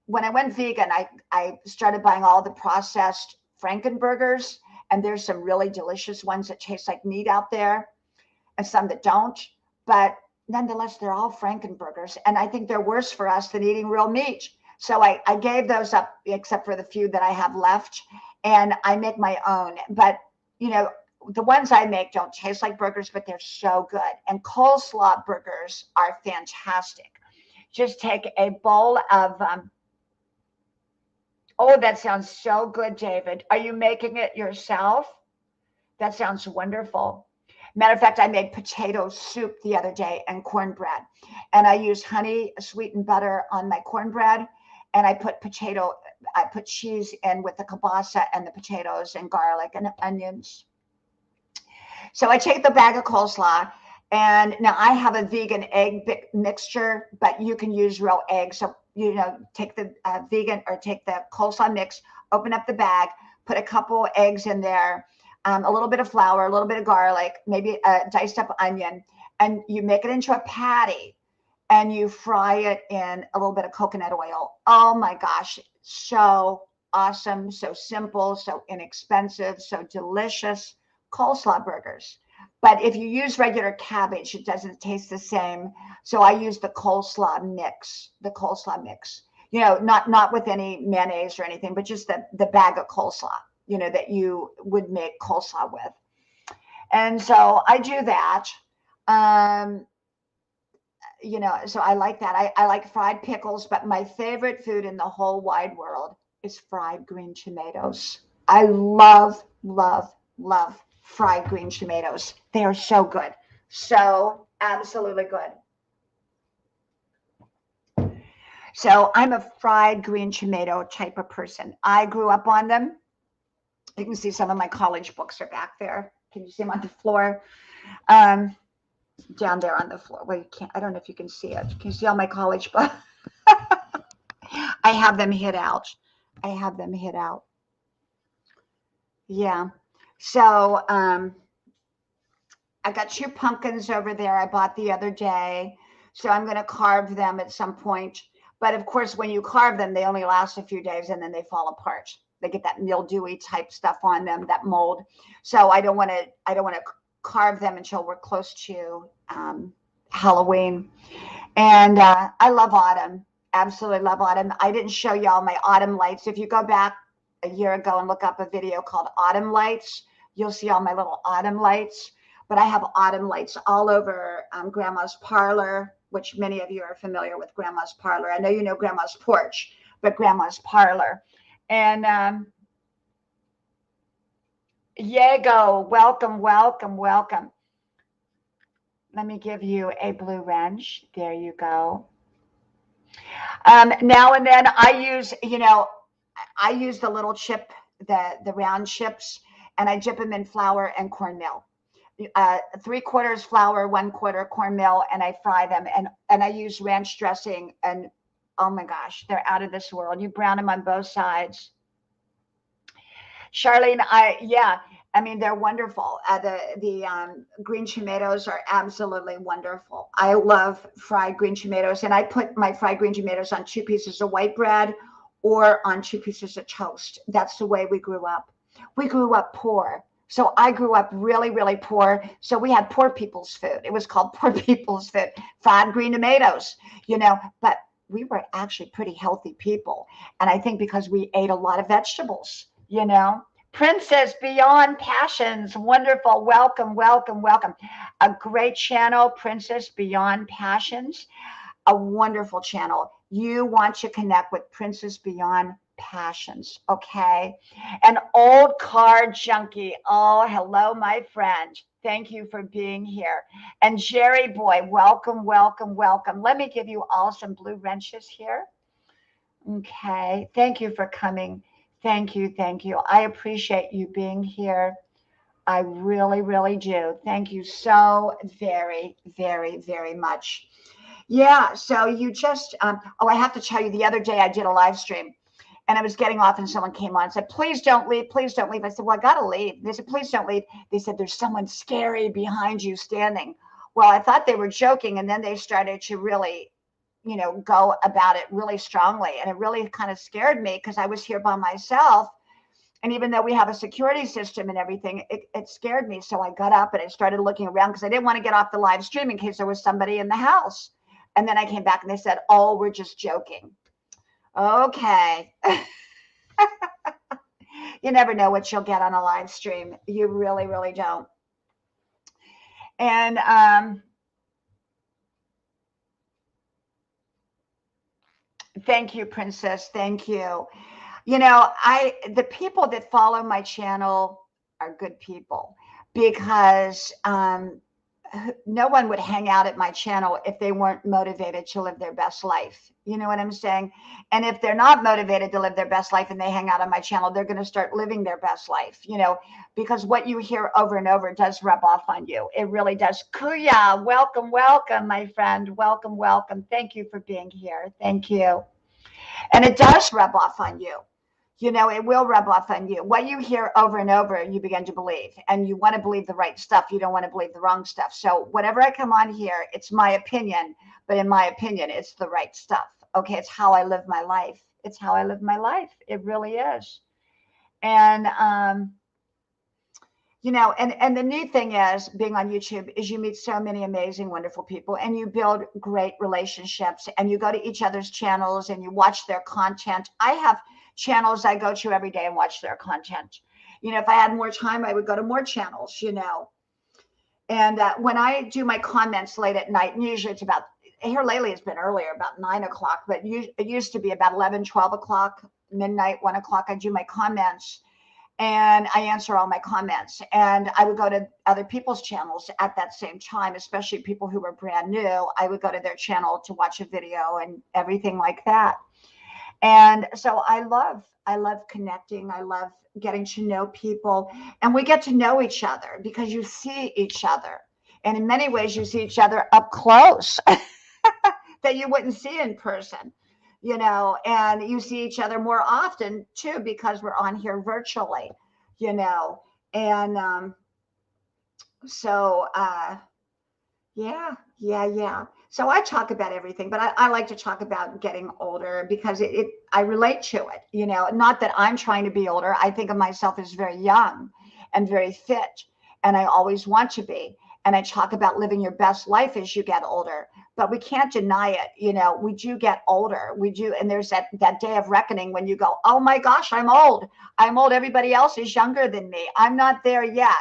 A: When I went vegan, I started buying all the processed Frankenburgers, and there's some really delicious ones that taste like meat out there, and some that don't. But nonetheless, they're all Frankenburgers, and I think they're worse for us than eating real meat. So I gave those up, except for the few that I have left, and I make my own. But you know, the ones I make don't taste like burgers, but they're so good. And coleslaw burgers are fantastic. Just take a bowl of, oh, that sounds so good, David. Are you making it yourself? That sounds wonderful. Matter of fact, I made potato soup the other day and cornbread. And I used honey, sweetened butter on my cornbread. And I put cheese in with the kielbasa and the potatoes and garlic and onions. So I take the bag of coleslaw, and now I have a vegan egg mixture, but you can use real eggs. So, you know, take the vegan or take the coleslaw mix, open up the bag, put a couple eggs in there, a little bit of flour, a little bit of garlic, maybe a diced up onion, and you make it into a patty and you fry it in a little bit of coconut oil. Oh my gosh, so awesome, so simple, so inexpensive, so delicious coleslaw burgers. But if you use regular cabbage, it doesn't taste the same. So I use the coleslaw mix. You know, not with any mayonnaise or anything, but just the bag of coleslaw, you know, that you would make coleslaw with. And so I do that. Um, you know, so I like that. I like fried pickles, but my favorite food in the whole wide world is fried green tomatoes. I love, love, love fried green tomatoes. They are so good. So absolutely good. So I'm a fried green tomato type of person. I grew up on them. You can see some of my college books are back there. Can you see them on the floor? Um, Down there on the floor. Well, you can't. I don't know if you can see it. Can you see all my college books? I have them hid out. I have them hid out. Yeah. So I got 2 pumpkins over there I bought the other day. So I'm going to carve them at some point. But of course, when you carve them, they only last a few days and then they fall apart. They get that mildewy type stuff on them, that mold. So I don't want to carve them until we're close to Halloween. And I love autumn. Absolutely love autumn. I didn't show y'all my autumn lights. If you go back a year ago and look up a video called Autumn Lights, you'll see all my little autumn lights. But I have autumn lights all over Grandma's parlor, which many of you are familiar with Grandma's parlor. I know you know Grandma's porch, but Grandma's parlor. And Diego, welcome, welcome, welcome. Let me give you a blue wrench. There you go. Now and then I use the little chip, the round chips, and I dip them in flour and cornmeal. 3/4 flour, 1/4 cornmeal, and I fry them. And I use ranch dressing, and oh my gosh, they're out of this world. You brown them on both sides. Charlene, yeah, I mean they're wonderful. The green tomatoes are absolutely wonderful. I love fried green tomatoes, and I put my fried green tomatoes on 2 pieces of white bread or on 2 pieces of toast. That's the way we grew up. We grew up poor. So I grew up really, really poor. So we had poor people's food. It was called poor people's food, fried green tomatoes, but we were actually pretty healthy people. And I think because we ate a lot of vegetables. Princess Beyond Passions, wonderful. Welcome, welcome, welcome. A great channel, Princess Beyond Passions, a wonderful channel. You want to connect with Princess Beyond Passions, okay? An old car junkie. Oh, hello, my friend. Thank you for being here. And Jerry Boy, welcome, welcome, welcome. Let me give you all some blue wrenches here. Okay. Thank you for coming. Thank you. Thank you. I appreciate you being here. I really, really do. Thank you so very, very, very much. Yeah. So you just, I have to tell you, the other day I did a live stream and I was getting off and someone came on and said, please don't leave. Please don't leave. I said, well, I got to leave. They said, please don't leave. They said, there's someone scary behind you standing. Well, I thought they were joking. And then they started to really, go about it really strongly. And it really kind of scared me because I was here by myself. And even though we have a security system and everything, it scared me. So I got up and I started looking around because I didn't want to get off the live stream in case there was somebody in the house. And then I came back and they said, oh, we're just joking. Okay. You never know what you'll get on a live stream. You really, really don't. And thank you, Princess. Thank you. The people that follow my channel are good people because no one would hang out at my channel if they weren't motivated to live their best life. You know what I'm saying? And if they're not motivated to live their best life and they hang out on my channel, they're going to start living their best life, because what you hear over and over does rub off on you. It really does. Kuya, welcome, welcome, my friend. Welcome, welcome. Thank you for being here. Thank you. And it does rub off on you. It will rub off on you. What you hear over and over, you begin to believe. And you want to believe the right stuff. You don't want to believe the wrong stuff. So whenever I come on here, it's my opinion. But in my opinion, it's the right stuff. Okay, it's how I live my life. It's how I live my life. It really is. And and the neat thing is being on YouTube is you meet so many amazing, wonderful people and you build great relationships and you go to each other's channels and you watch their content. I have channels I go to every day and watch their content. If I had more time, I would go to more channels, And when I do my comments late at night, and usually it's about, here lately it's been earlier, about 9 o'clock, but it used to be about 11, 12 o'clock, midnight, 1 o'clock, I do my comments. And I answer all my comments. And I would go to other people's channels at that same time, especially people who were brand new. I would go to their channel to watch a video and everything like that. And so I love connecting. I love getting to know people. And we get to know each other because you see each other. And in many ways, you see each other up close that you wouldn't see in person. And you see each other more often too, because we're on here virtually, and so yeah. So I talk about everything, but I like to talk about getting older because I relate to it, not that I'm trying to be older. I think of myself as very young and very fit, and I always want to be. And I talk about living your best life as you get older, but we can't deny it. We do get older. We do. And there's that day of reckoning when you go, oh my gosh, I'm old. I'm old. Everybody else is younger than me. I'm not there yet.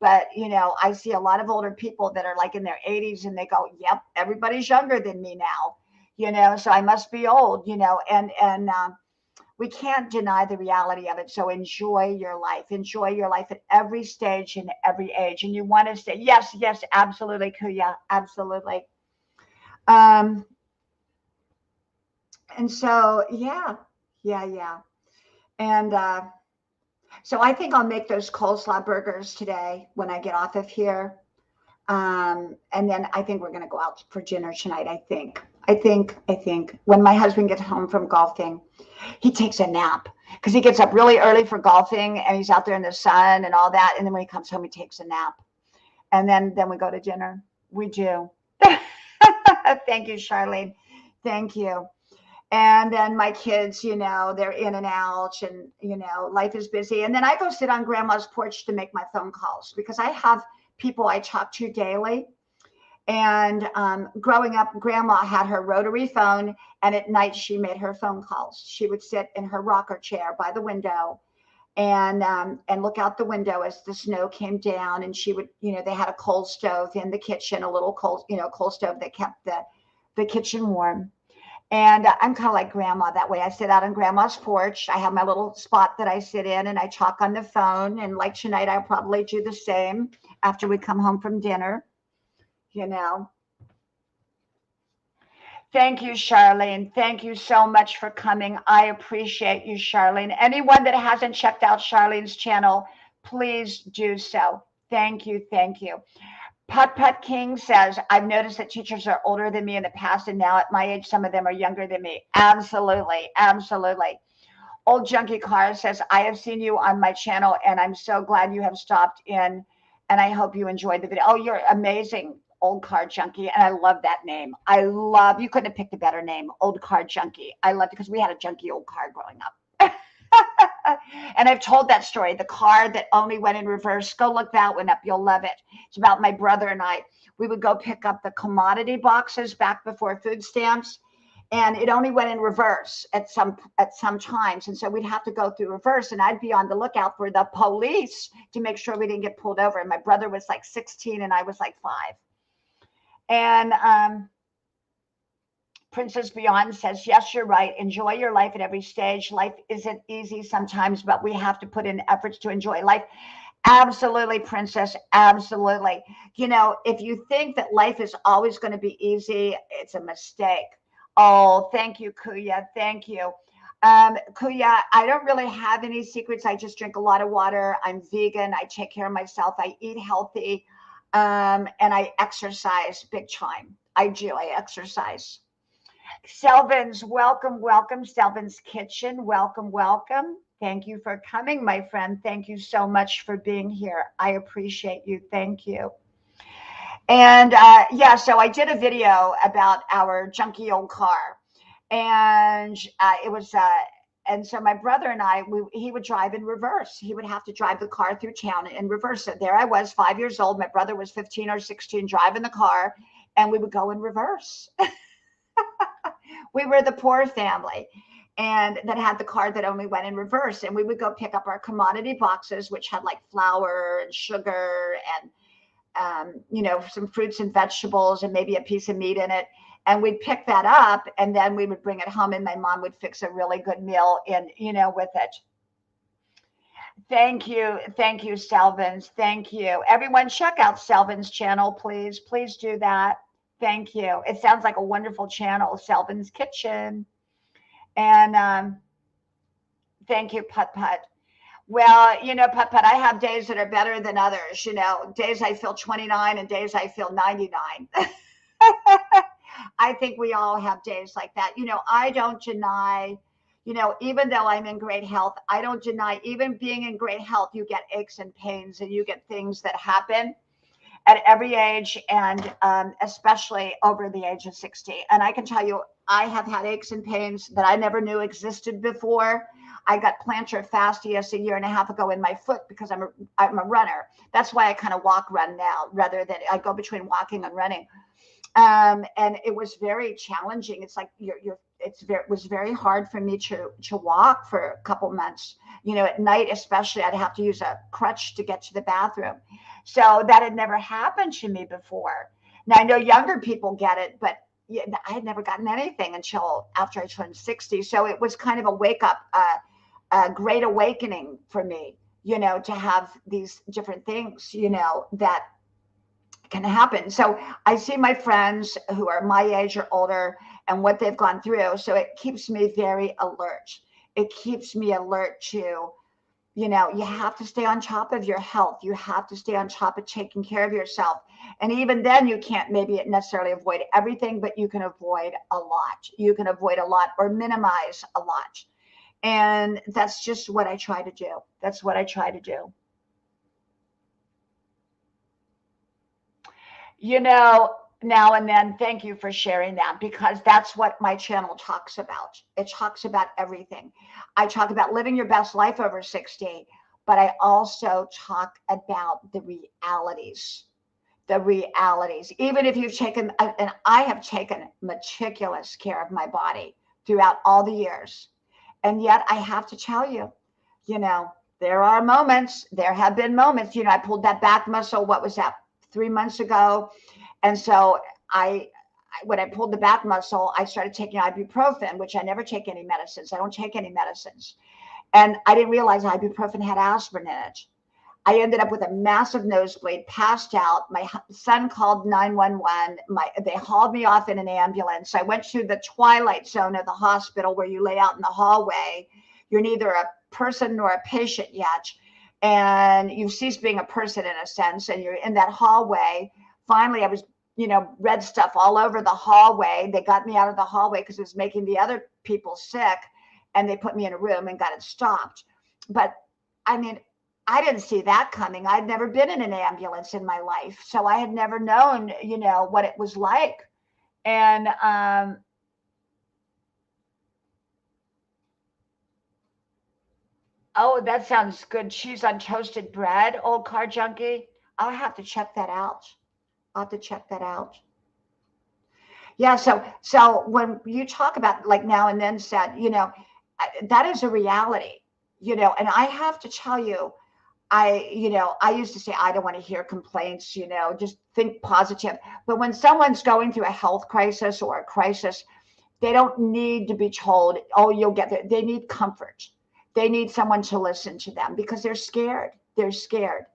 A: But, I see a lot of older people that are like in their 80s and they go, yep, everybody's younger than me now, so I must be old, and we can't deny the reality of it. So enjoy your life. Enjoy your life at every stage and every age. And you want to say, yes, absolutely, Kuya, absolutely. And so, yeah. And so I think I'll make those coleslaw burgers today when I get off of here. And then I think we're going to go out for dinner tonight. I think when my husband gets home from golfing, he takes a nap because he gets up really early for golfing and he's out there in the sun and all that. And then when he comes home, he takes a nap. And then we go to dinner. We do. Thank you, Charlene. Thank you. And then my kids, you know, they're in and out, and, you know, life is busy. And then I go sit on grandma's porch to make my phone calls because I have people I talk to daily. And growing up, grandma had her rotary phone, and at night she made her phone calls. She would sit in her rocker chair by the window and look out the window as the snow came down. And she would, you know, they had a coal stove in the kitchen, a little coal, you know, coal stove that kept the kitchen warm. And I'm kind of like grandma that way. I sit out on grandma's porch. I have my little spot that I sit in and I talk on the phone. And like tonight, I'll probably do the same after we come home from dinner, you know. Thank you, Charlene. Thank you so much for coming. I appreciate you, Charlene. Anyone that hasn't checked out Charlene's channel, please do so. Thank you. Thank you. Putt Putt King says, I've noticed that teachers are older than me in the past, and now at my age, some of them are younger than me. Absolutely. Absolutely. Old Junkie Car says, I have seen you on my channel, and I'm so glad you have stopped in, and I hope you enjoyed the video. Oh, you're amazing, Old Car Junkie, and I love that name. You couldn't have picked a better name, Old Car Junkie. I love it because we had a junky old car growing up. And I've told that story, the car that only went in reverse. Go look that one up. You'll love it. It's about my brother and I. We would go pick up the commodity boxes back before food stamps, and it only went in reverse at some times. And so we'd have to go through reverse, and I'd be on the lookout for the police to make sure we didn't get pulled over. And my brother was like 16 and I was like 5. And Princess Beyond says, yes, you're right. Enjoy your life at every stage. Life isn't easy sometimes, but we have to put in efforts to enjoy life. Absolutely, Princess. Absolutely. You know, if you think that life is always going to be easy, it's a mistake. Oh, thank you, Kuya. Thank you. Kuya, I don't really have any secrets. I just drink a lot of water. I'm vegan. I take care of myself. I eat healthy. And I exercise big time. I do. I exercise. Selvins, welcome, welcome. Selvin's Kitchen, welcome, welcome. Thank you for coming, my friend. Thank you so much for being here. I appreciate you. Thank you. And yeah, so I did a video about our junky old car, and it was. And so my brother and I, he would drive in reverse. He would have to drive the car through town in reverse. So there I was, 5 years old. My brother was 15 or 16, driving the car, and we would go in reverse. We were the poor family and that had the car that only went in reverse. And we would go pick up our commodity boxes, which had like flour and sugar and, you know, some fruits and vegetables and maybe a piece of meat in it. And we'd pick that up and then we would bring it home and my mom would fix a really good meal in, you know, with it. Thank you. Thank you, Selvins. Thank you. Everyone check out Selvin's channel, please. Please do that. Thank you. It sounds like a wonderful channel, Selvin's Kitchen. And thank you, Putt Putt. Well, you know, Putt Putt, I have days that are better than others. You know, days I feel 29 and days I feel 99. I think we all have days like that. You know, I don't deny, you know, even though I'm in great health, I don't deny even being in great health, you get aches and pains and you get things that happen at every age, and especially over the age of 60. And I can tell you, I have had aches and pains that I never knew existed before. I got plantar fasciitis a year and a half ago in my foot because I'm a runner. That's why I kind of walk run now rather than I go between walking and running. And it was very challenging. It's like it was very hard for me to walk for a couple months. You know, at night especially, I'd have to use a crutch to get to the bathroom. So that had never happened to me before. Now I know younger people get it, but yeah, I had never gotten anything until after I turned 60. So it was kind of a wake up, a great awakening for me, you know, to have these different things, you know, that can happen. So I see my friends who are my age or older and what they've gone through. So it keeps me very alert. It keeps me alert to, you know, you have to stay on top of your health. You have to stay on top of taking care of yourself. And even then you can't maybe necessarily avoid everything, but you can avoid a lot. You can avoid a lot or minimize a lot. And that's just what I try to do. That's what I try to do. You know, now and then. Thank you for sharing that, because that's what my channel talks about. It talks about everything. I talk about living your best life over 60, but I also talk about the realities. The realities. Even if you've taken, and I have taken meticulous care of my body throughout all the years. And yet I have to tell you, you know, there are moments, there have been moments, I pulled that back muscle, what was that, 3 months ago? And so when I pulled the back muscle, I started taking ibuprofen, which I never take any medicines. I don't take any medicines. And I didn't realize ibuprofen had aspirin in it. I ended up with a massive nosebleed, passed out. My son called 911. They hauled me off in an ambulance. I went to the twilight zone of the hospital, where you lay out in the hallway. You're neither a person nor a patient yet. And you've ceased being a person in a sense. And you're in that hallway. Finally, I was, red stuff all over the hallway. They got me out of the hallway because it was making the other people sick. And they put me in a room and got it stopped. But I mean, I didn't see that coming. I'd never been in an ambulance in my life. So I had never known, what it was like. And oh, that sounds good. Cheese on toasted bread, old car junkie. I'll have to check that out. I'll have to check that out. Yeah, so when you talk about like now and then said, that is a reality, and I have to tell you, I used to say, I don't want to hear complaints, just think positive. But when someone's going through a health crisis or a crisis, they don't need to be told, oh, you'll get there. They need comfort. They need someone to listen to them, because they're scared. They're scared.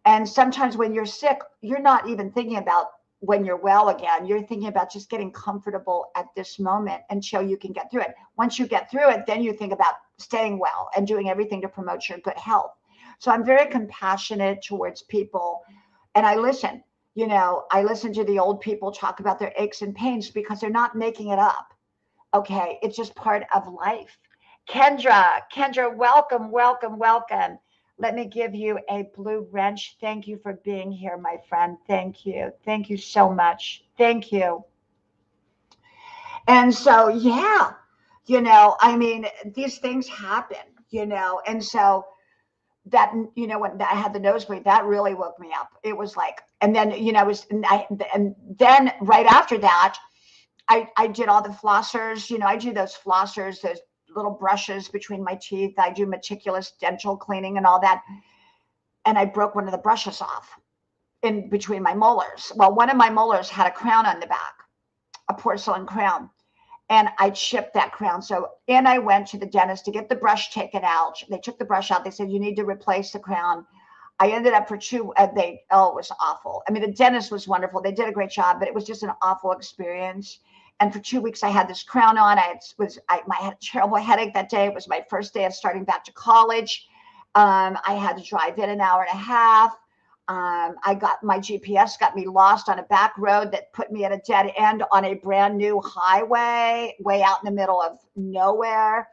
A: And sometimes when you're sick, you're not even thinking about when you're well again. You're thinking about just getting comfortable at this moment until you can get through it. Once you get through it, then you think about staying well and doing everything to promote your good health. So I'm very compassionate towards people, and I listen to the old people talk about their aches and pains, because they're not making it up. Okay. It's just part of life. Kendra, welcome, welcome, welcome. Let me give you a blue wrench. Thank you for being here, my friend. Thank you. Thank you so much. Thank you. And so, yeah, I mean, these things happen, and so that, when I had the nosebleed, that really woke me up. It was like, and then, and then right after that, I did all the flossers. I do those flossers, those little brushes between my teeth. I do meticulous dental cleaning and all that. And I broke one of the brushes off in between my molars. Well, one of my molars had a crown on the back, a porcelain crown. And I chipped that crown. So in I went to the dentist to get the brush taken out. They took the brush out. They said, you need to replace the crown. I ended up for it was awful. I mean, the dentist was wonderful. They did a great job, but it was just an awful experience. And for 2 weeks, I had this crown on. I had a terrible headache that day. It was my first day of starting back to college. I had to drive in an hour and a half. I got my GPS got me lost on a back road that put me at a dead end on a brand new highway, way out in the middle of nowhere.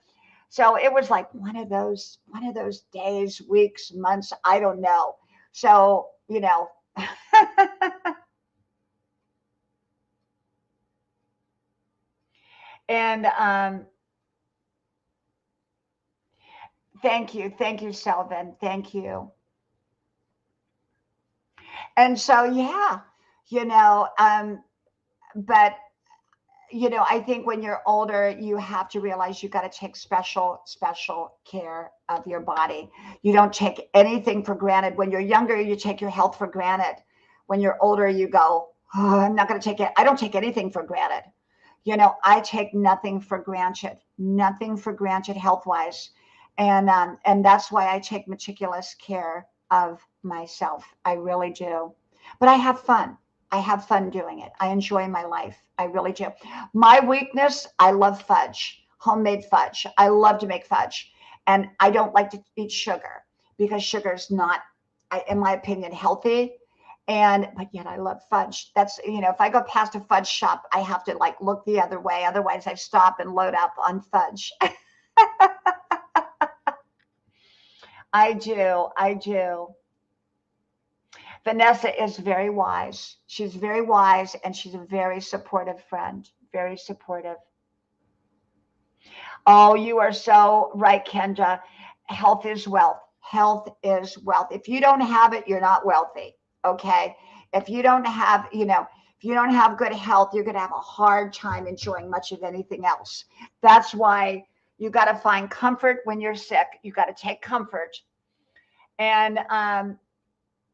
A: So it was like one of those days, weeks, months, I don't know. So, and thank you, Selvin, thank you. And so, yeah, you know, but I think when you're older, you have to realize you got to take special care of your body. You don't take anything for granted. When you're younger, you take your health for granted. When you're older, you go, oh, I'm not going to take it. I don't take anything for granted. I take nothing for granted health wise. And that's why I take meticulous care of myself. I really do. But I have fun. I have fun doing it. I enjoy my life. I really do. My weakness, I love fudge, homemade fudge. I love to make fudge. And I don't like to eat sugar, because sugar is not, in my opinion, healthy. But yet I love fudge. That's, if I go past a fudge shop, I have to like look the other way. Otherwise I stop and load up on fudge. I do. I do. Vanessa is very wise. She's very wise and she's a very supportive friend. Very supportive. Oh, you are so right, Kendra. Health is wealth. Health is wealth. If you don't have it, you're not wealthy. Okay. If you don't have, if you don't have good health, you're going to have a hard time enjoying much of anything else. That's why you got to find comfort when you're sick. You got to take comfort. And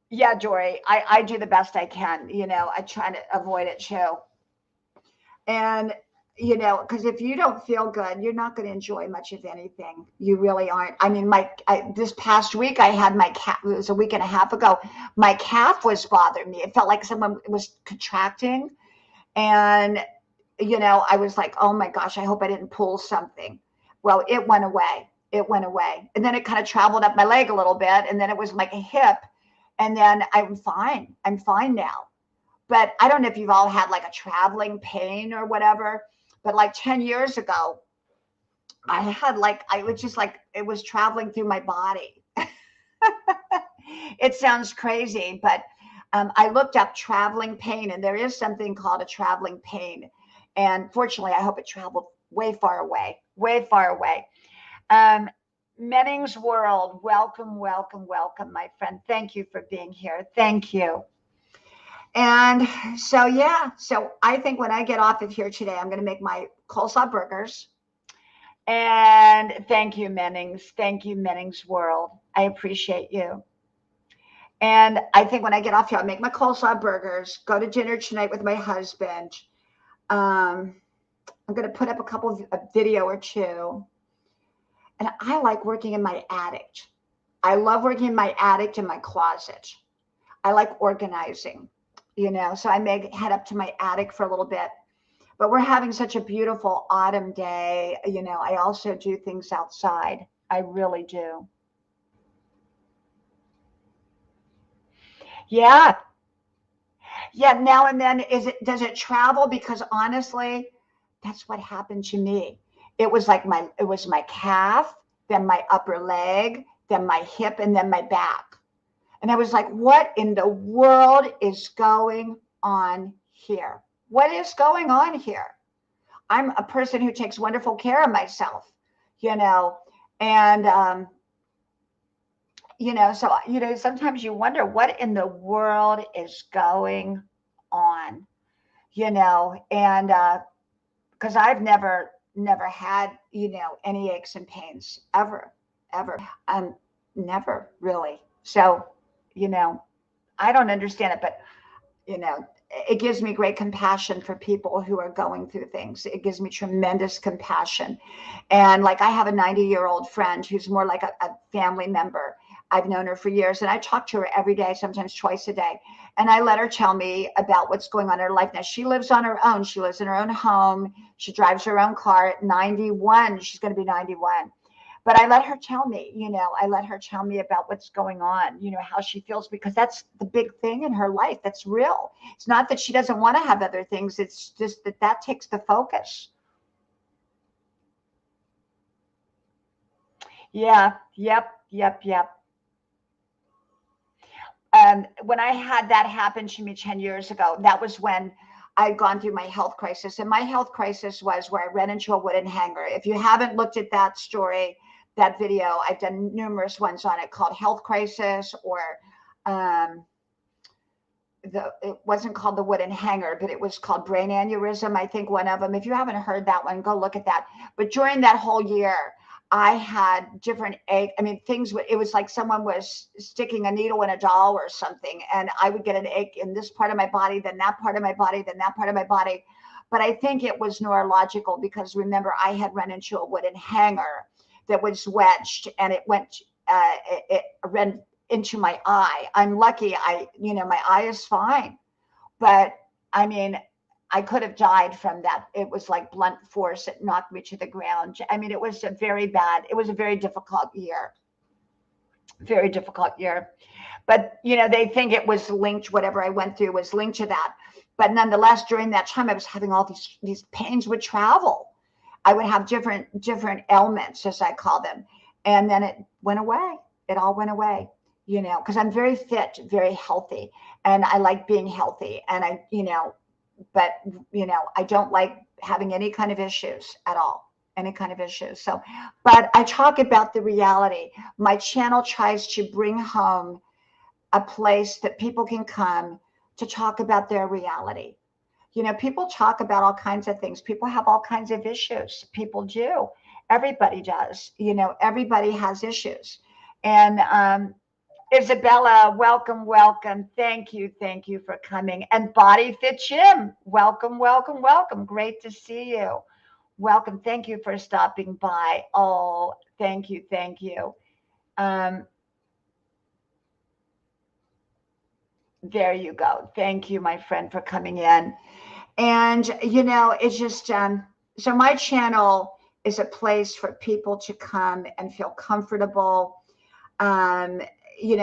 A: yeah, Dory, I do the best I can. I try to avoid it too. And because if you don't feel good, you're not going to enjoy much of anything. You really aren't. I mean, this past week I had my calf. It was a week and a half ago. My calf was bothering me. It felt like someone was contracting, and I was like, oh my gosh, I hope I didn't pull something. Well, it went away. It went away, and then it kind of traveled up my leg a little bit, and then it was like a hip, and then I'm fine. I'm fine now. But I don't know if you've all had like a traveling pain or whatever, but like 10 years ago, I had like, I was just like, it was traveling through my body. It sounds crazy, but I looked up traveling pain, and there is something called a traveling pain. And fortunately, I hope it traveled way far away, way far away. Um, Menning's World, welcome, welcome, welcome, my friend. Thank you for being here. Thank you. And so, yeah, so I think when I get off of here today, I'm going to make my coleslaw burgers. And thank you, Mennings. Thank you, Mennings World. I appreciate you. And I think when I get off here, I'll make my coleslaw burgers, go to dinner tonight with my husband. I'm going to put up a video or two. And I like working in my attic. I love working in my attic and my closet. I like organizing. So I may head up to my attic for a little bit, but we're having such a beautiful autumn day. I also do things outside. I really do. Yeah. Yeah. Now and then does it travel? Because honestly, that's what happened to me. It was my calf, then my upper leg, then my hip, and then my back. And I was like, what in the world is going on here? What is going on here? I'm a person who takes wonderful care of myself, you know, and, so, sometimes you wonder what in the world is going on, and because I've never had, any aches and pains ever, ever. Never really. So, you know, I don't understand it, but you know, it gives me great compassion for people who are going through things. It gives me tremendous compassion. And like I have a 90-year-old friend who's more like a family member. I've known her for years and I talk to her every day, sometimes twice a day. And I let her tell me about what's going on in her life. Now she lives on her own. She lives in her own home. She drives her own car at 91. She's going to be 91. But I let her tell me, I let her tell me about what's going on, how she feels, because that's the big thing in her life. That's real. It's not that she doesn't want to have other things. It's just that takes the focus. Yeah. Yep. Yep. Yep. When I had that happen to me 10 years ago, that was when I'd gone through my health crisis. And my health crisis was where I ran into a wooden hanger. If you haven't looked at that story, that video, I've done numerous ones on it called Health Crisis, or um, it wasn't called the wooden hanger, but it was called brain aneurysm. I think one of them. If you haven't heard that one, go look at that. But during that whole year, I had different ache. I mean, it was like someone was sticking a needle in a doll or something. And I would get an ache in this part of my body, then that part of my body, then that part of my body. But I think it was neurological because remember, I had run into a wooden hanger that was wedged and it ran into my eye. I'm lucky my eye is fine. But I mean, I could have died from that. It was like blunt force. It knocked me to the ground. I mean, it was a very difficult year. Very difficult year. But, they think it was linked, whatever I went through was linked to that. But nonetheless, during that time, I was having all these pains would travel. I would have different ailments, as I call them. And then it went away. It all went away. because I'm very fit, very healthy, and I like being healthy. And but I don't like having any kind of issues at all, any kind of issues. So, but I talk about the reality. My channel tries to bring home a place that people can come to talk about their reality. People talk about all kinds of things. People have all kinds of issues. People do. Everybody does. Everybody has issues. And Isabella, welcome, welcome. Thank you for coming. And Body Fit Gym, welcome, welcome, welcome. Great to see you. Welcome. Thank you for stopping by. Oh, thank you, thank you. Um, there you go. Thank you, my friend, for coming in. And it's just so my channel is a place for people to come and feel comfortable. um,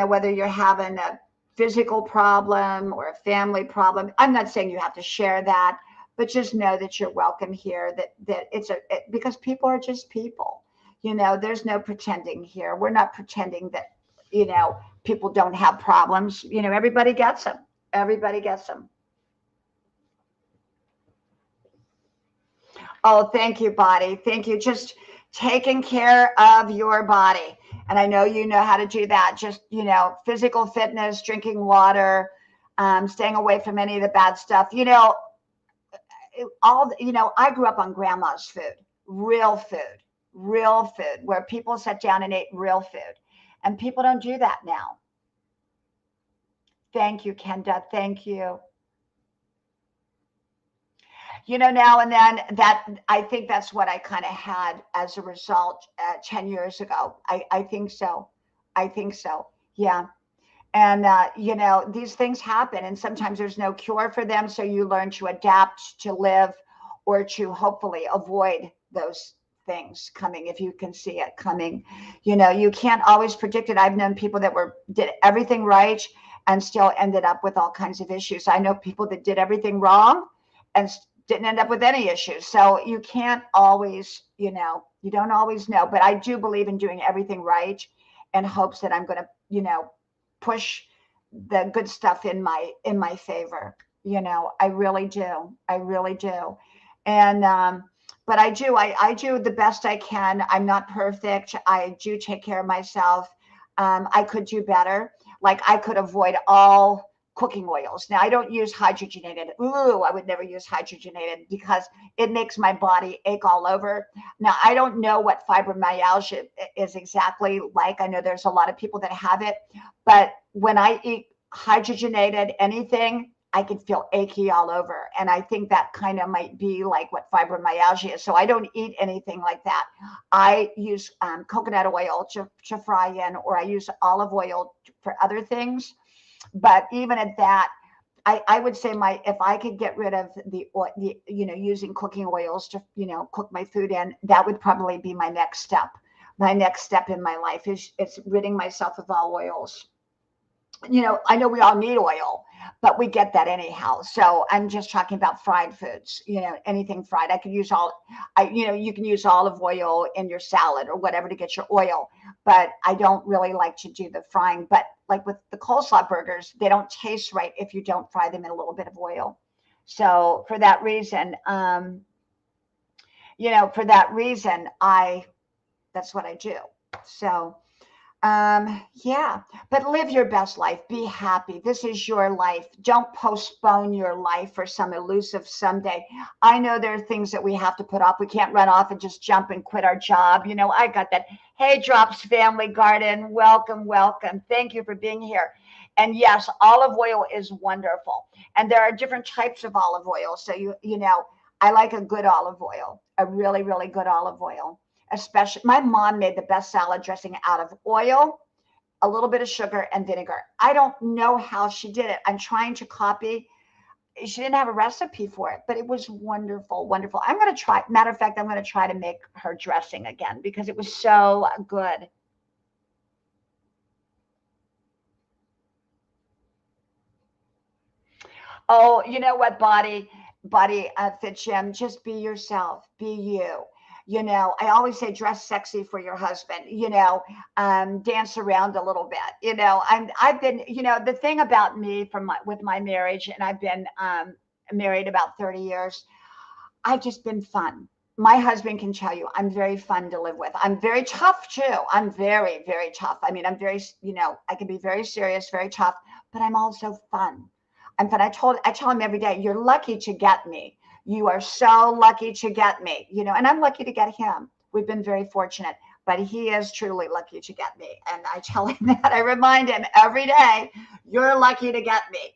A: whether you're having a physical problem or a family problem. I'm not saying you have to share that, but just know that you're welcome here, that because people are just people. There's no pretending here. We're not pretending that, people don't have problems. Everybody gets them. Everybody gets them. Oh, thank you, body. Thank you. Just taking care of your body. And I know you know how to do that. Just, physical fitness, drinking water, staying away from any of the bad stuff. I grew up on grandma's food, real food, real food, where people sat down and ate real food. And people don't do that now. Thank you, Kenda. Thank you. Now and then, that I think that's what I kind of had as a result 10 years ago. I think so. I think so. Yeah. And these things happen, and sometimes there's no cure for them, so you learn to adapt, to live, or to hopefully avoid those things coming if you can see it coming. You can't always predict it. I've known people that did everything right and still ended up with all kinds of issues. I know people that did everything wrong and didn't end up with any issues. So you can't always, you don't always know. But I do believe in doing everything right in hopes that I'm going to, push the good stuff in my favor. I really do. I really do. And but I do the best I can. I'm not perfect. I do take care of myself. I could do better. Like, I could avoid all cooking oils. Now, I don't use hydrogenated. Ooh, I would never use hydrogenated because it makes my body ache all over. Now, I don't know what fibromyalgia is exactly like. I know there's a lot of people that have it, but when I eat hydrogenated anything, I can feel achy all over. And I think that kind of might be like what fibromyalgia is. So I don't eat anything like that. I use coconut oil to fry in, or I use olive oil for other things. But even at that, I would say if I could get rid of the using cooking oils to cook my food in, that would probably be my next step. My next step in my life is ridding myself of all oils. I know we all need oil, but we get that anyhow. So I'm just talking about fried foods, anything fried. I could use you can use olive oil in your salad or whatever to get your oil, but I don't really like to do the frying. But like with the coleslaw burgers, they don't taste right if you don't fry them in a little bit of oil. So for that reason, that's what I do. So yeah, but live your best life. Be happy. This is your life. Don't postpone your life for some elusive someday. I know there are things that we have to put off. We can't run off and just jump and quit our job. I got that. Hey, Drops Family Garden. Welcome, welcome. Thank you for being here. And yes, olive oil is wonderful. And there are different types of olive oil. So I like a good olive oil, a really, really good olive oil. Especially, my mom made the best salad dressing out of oil, a little bit of sugar, and vinegar. I don't know how she did it. I'm trying to copy. She didn't have a recipe for it, but it was wonderful, wonderful. I'm going to try. Matter of fact, I'm going to try to make her dressing again because it was so good. Oh, you know what, body fit Jim, just be yourself, be you. You know, I always say dress sexy for your husband, dance around a little bit. I've been, the thing about me with my marriage, and I've been married about 30 years, I've just been fun. My husband can tell you I'm very fun to live with. I'm very tough too. I'm very, very tough. I mean, I'm very, I can be very serious, very tough, but I'm also fun. I'm fun. I tell him every day, you're lucky to get me. You are so lucky to get me, and I'm lucky to get him. We've been very fortunate, but he is truly lucky to get me. And I tell him that. I remind him every day, you're lucky to get me.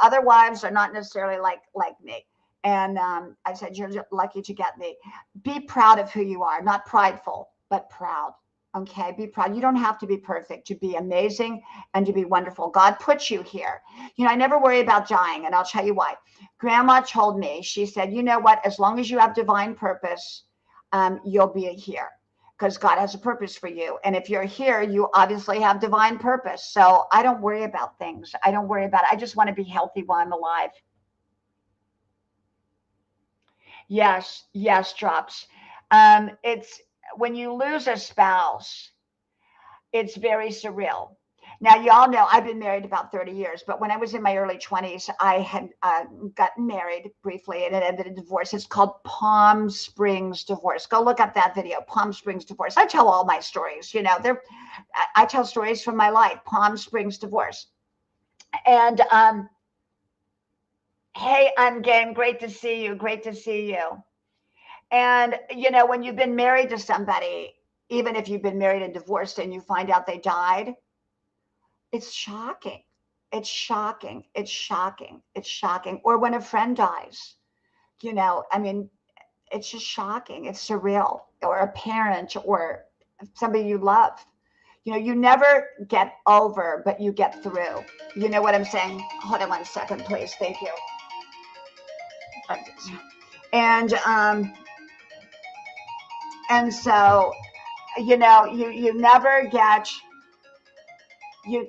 A: Other wives are not necessarily like me. And I said, you're lucky to get me. Be proud of who you are, not prideful, but proud. Okay, be proud. You don't have to be perfect to be amazing and to be wonderful. God put you here. I never worry about dying, and I'll tell you why. Grandma told me, she said, you know what? As long as you have divine purpose, you'll be here because God has a purpose for you. And if you're here, you obviously have divine purpose. So I don't worry about things. I don't worry about it. I just want to be healthy while I'm alive. Yes, yes, drops. It's when you lose a spouse, it's very surreal. Now, y'all know I've been married about 30 years, but when I was in my early 20s, I had gotten married briefly and it ended in divorce. It's called Palm Springs divorce. Go look up that video, Palm Springs divorce. I tell all my stories, I tell stories from my life, Palm Springs divorce. And hey, I'm game. Great to see you. Great to see you. And, when you've been married to somebody, even if you've been married and divorced and you find out they died, it's shocking. It's shocking. It's shocking. It's shocking. Or when a friend dies, I mean, it's just shocking. It's surreal. Or a parent or somebody you love. You never get over, but you get through. You know what I'm saying? Hold on 1 second, please. Thank you. And, so, you never get,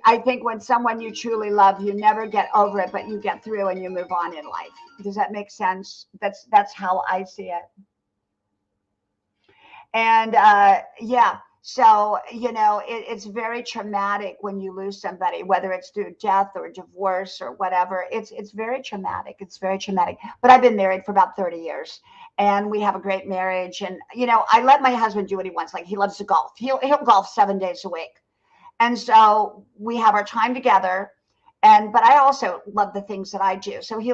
A: I think when someone you truly love, you never get over it, but you get through and you move on in life. Does that make sense? That's how I see it. And yeah, so it's very traumatic when you lose somebody, whether it's through death or divorce or whatever. It's very traumatic. It's very traumatic. But I've been married for about 30 years, and we have a great marriage. And I let my husband do what he wants. Like he loves to golf. He'll golf 7 days a week. And so we have our time together. But I also love the things that I do. So he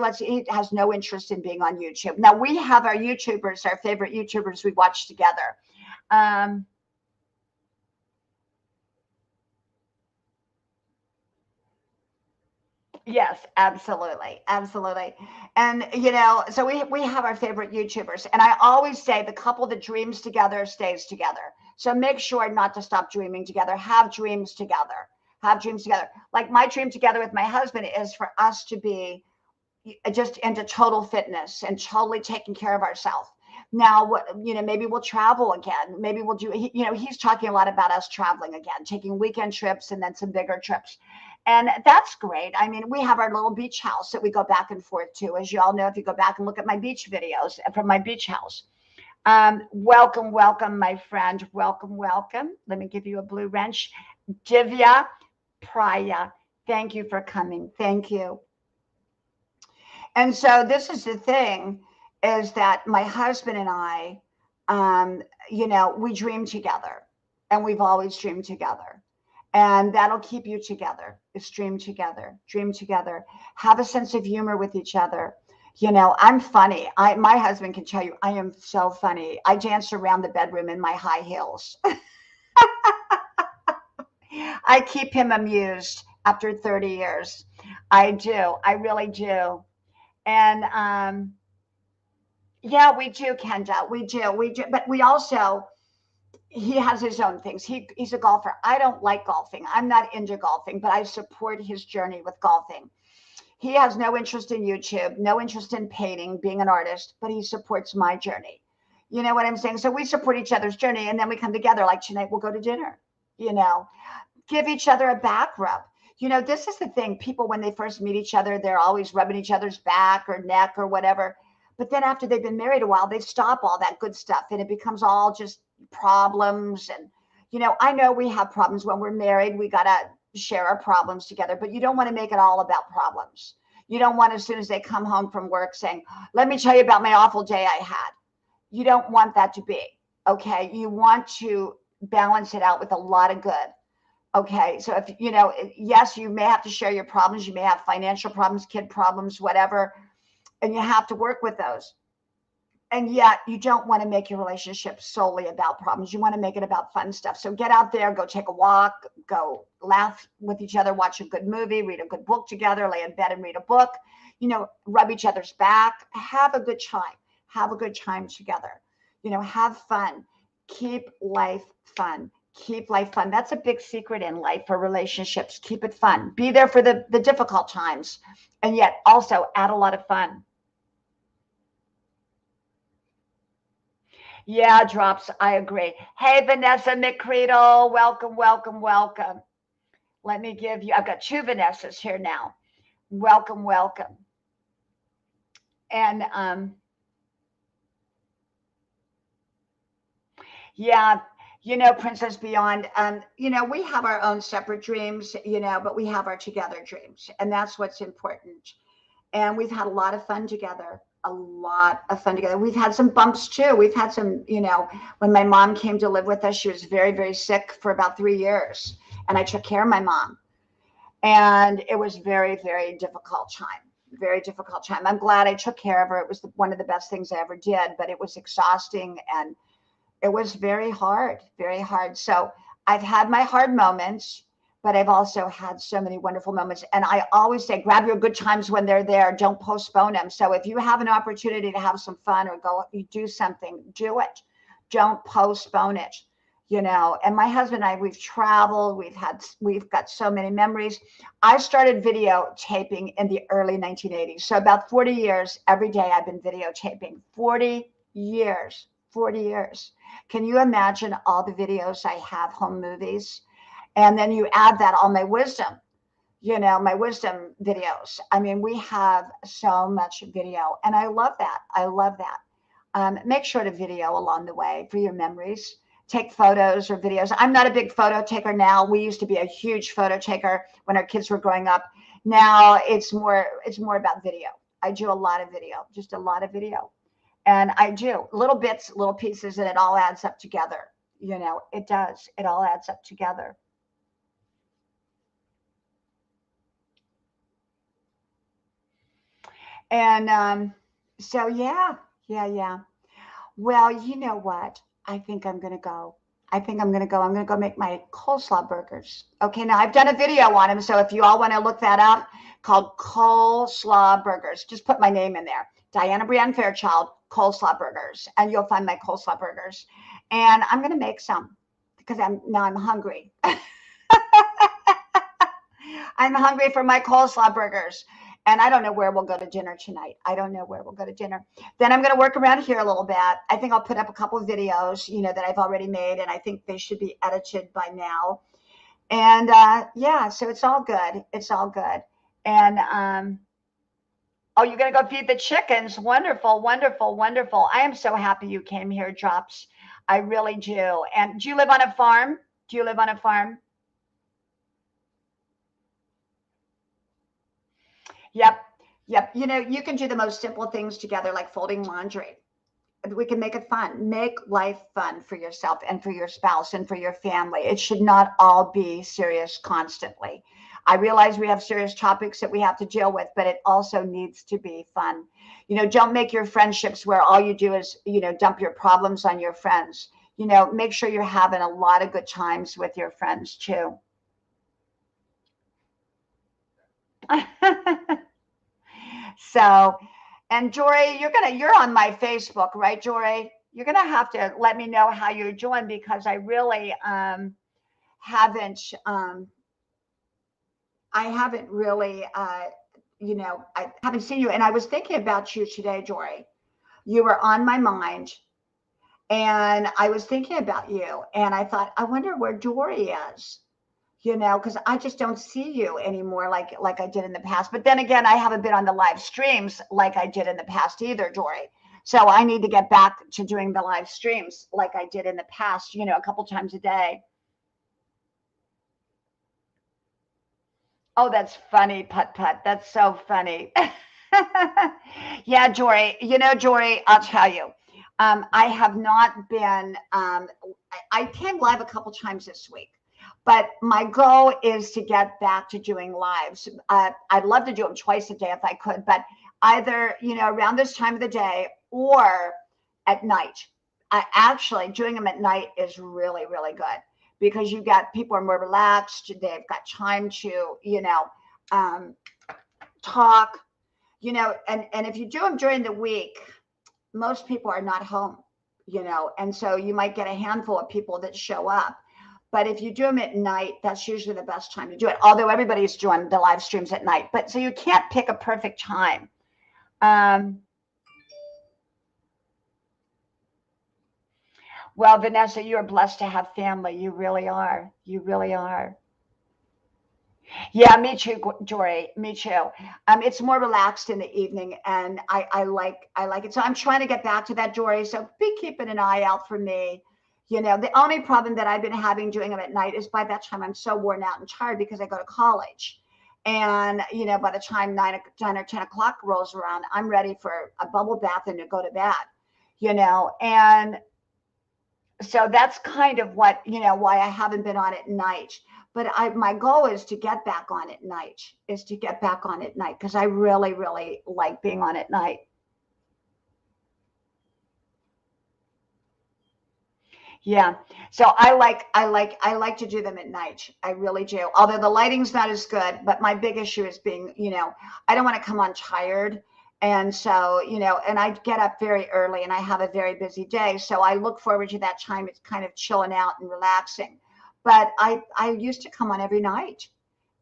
A: has no interest in being on YouTube. Now we have our YouTubers, our favorite YouTubers we watch together. Um, yes, absolutely. Absolutely. And so we have our favorite YouTubers. And I always say the couple that dreams together stays together. So make sure not to stop dreaming together. Have dreams together. Have dreams together. Like my dream together with my husband is for us to be just into total fitness and totally taking care of ourselves. Now, maybe we'll travel again. Maybe we'll do, he's talking a lot about us traveling again, taking weekend trips and then some bigger trips. And that's great. I mean, we have our little beach house that we go back and forth to. As you all know, if you go back and look at my beach videos from my beach house. Welcome, welcome, my friend. Welcome, welcome. Let me give you a blue wrench. Divya Praya, thank you for coming. Thank you. And so this is the thing, is that my husband and I, we dream together, and we've always dreamed together. And that'll keep you together. Is dream together, dream together, have a sense of humor with each other. I'm funny. My husband can tell you I am so funny. I dance around the bedroom in my high heels. I keep him amused after 30 years. I do. I really do. And yeah, we do, Kenda. We do. But we also, he has his own things. He's a golfer. I don't like golfing. I'm not into golfing, but I support his journey with golfing. He has no interest in YouTube, no interest in painting, being an artist, but he supports my journey. You know what I'm saying? So we support each other's journey, and then we come together. Like tonight, we'll go to dinner. Give each other a back rub. This is the thing. People, when they first meet each other, they're always rubbing each other's back or neck or whatever. But then after they've been married a while, they stop all that good stuff and it becomes all just problems. And, I know we have problems when we're married. We got to share our problems together, but you don't want to make it all about problems. You don't want, as soon as they come home from work, saying, let me tell you about my awful day I had. You don't want that to be, okay? You want to balance it out with a lot of good. Okay, so if yes, you may have to share your problems. You may have financial problems, kid problems, whatever, and you have to work with those. And yet you don't want to make your relationship solely about problems. You want to make it about fun stuff. So get out there, go take a walk, go laugh with each other, watch a good movie, read a good book together, lay in bed and read a book, rub each other's back, have a good time. Have a good time together. Have fun. Keep life fun. Keep life fun. That's a big secret in life for relationships. Keep it fun. Be there for the difficult times, and yet also add a lot of fun. Yeah, drops. I agree. Hey, Vanessa McCreedle, welcome, welcome, welcome. Let me give you, I've got two Vanessas here now. Welcome, welcome. And yeah, Princess Beyond, we have our own separate dreams, but we have our together dreams, and that's what's important. And we've had a lot of fun together. A lot of fun together. We've had some bumps too. We've had some, when my mom came to live with us, she was very, very sick for about 3 years. And I took care of my mom. And it was very, very difficult time. Very difficult time. I'm glad I took care of her. It was one of the best things I ever did, but it was exhausting and it was very hard, very hard. So I've had my hard moments, but I've also had so many wonderful moments. And I always say, grab your good times when they're there. Don't postpone them. So if you have an opportunity to have some fun or go, you do something, do it. Don't postpone it. And my husband and I, we've traveled, we've got so many memories. I started videotaping in the early 1980s. So about 40 years, every day I've been videotaping. 40 years. Can you imagine all the videos I have, home movies? And then you add that all my wisdom videos. I mean, we have so much video and I love that. Make sure to video along the way for your memories. Take photos or videos. I'm not a big photo taker now. We used to be a huge photo taker when our kids were growing up. Now it's more about video. I do a lot of video, just a lot of video. And I do little bits, little pieces, and it all adds up together. It does. It all adds up together. And so, yeah. Well, you know what? I think I'm going to go. I'm going to go make my coleslaw burgers. Okay, now I've done a video on them. So if you all want to look that up, called coleslaw burgers, just put my name in there. Diana Brienne Fairchild, coleslaw burgers, and you'll find my coleslaw burgers. And I'm going to make some because I'm hungry. I'm hungry for my coleslaw burgers. And I don't know where we'll go to dinner tonight. Then I'm going to work around here a little bit. I think I'll put up a couple of videos, that I've already made, and I think they should be edited by now. And yeah, so it's all good. And oh, you're going to go feed the chickens. Wonderful, wonderful, wonderful. I am so happy you came here, Drops. I really do. And do you live on a farm? Yep. You can do the most simple things together, like folding laundry. We can make it fun. Make life fun for yourself and for your spouse and for your family. It should not all be serious constantly. I realize we have serious topics that we have to deal with, but it also needs to be fun. Don't make your friendships where all you do is, dump your problems on your friends. Make sure you're having a lot of good times with your friends too. So, and Jory, you're on my Facebook, right, Jory? You're gonna have to let me know how you're doing because I really haven't I haven't really I haven't seen you. And I was thinking about you today, Jory. You were on my mind, and I was thinking about you, and I thought, I wonder where Jory is. because I just don't see you anymore like I did in the past. But then again, I haven't been on the live streams like I did in the past either, Dory. So I need to get back to doing the live streams like I did in the past, a couple times a day. Oh, that's funny, Put Put. That's so funny. Yeah, Jory. Jory, I'll tell you. I have not been. I came live a couple times this week, but my goal is to get back to doing lives. I'd love to do them twice a day if I could, but either around this time of the day or at night. I actually doing them at night is really really good because you got people are more relaxed. They've got time to um, talk and if you do them during the week, most people are not home, and so you might get a handful of people that show up. But if you do them at night, that's usually the best time to do it. Although everybody's doing the live streams at night, but so you can't pick a perfect time. Um, well, Vanessa, you're blessed to have family. You really are. You really are. Yeah, me too, Jory. Me too. It's more relaxed in the evening, and I like it. So I'm trying to get back to that, Jory. So be keeping an eye out for me. The only problem that I've been having doing them at night is by that time I'm so worn out and tired because I go to college, and by the time 9 or 10 o'clock rolls around, I'm ready for a bubble bath and to go to bed. And so that's kind of what why I haven't been on at night. But my goal is to get back on at night. Is to get back on at night because I really really like being on at night. Yeah. So I like to do them at night. I really do. Although the lighting's not as good, but my big issue is being, I don't want to come on tired. And so, and I get up very early and I have a very busy day. So I look forward to that time. It's kind of chilling out and relaxing. But I used to come on every night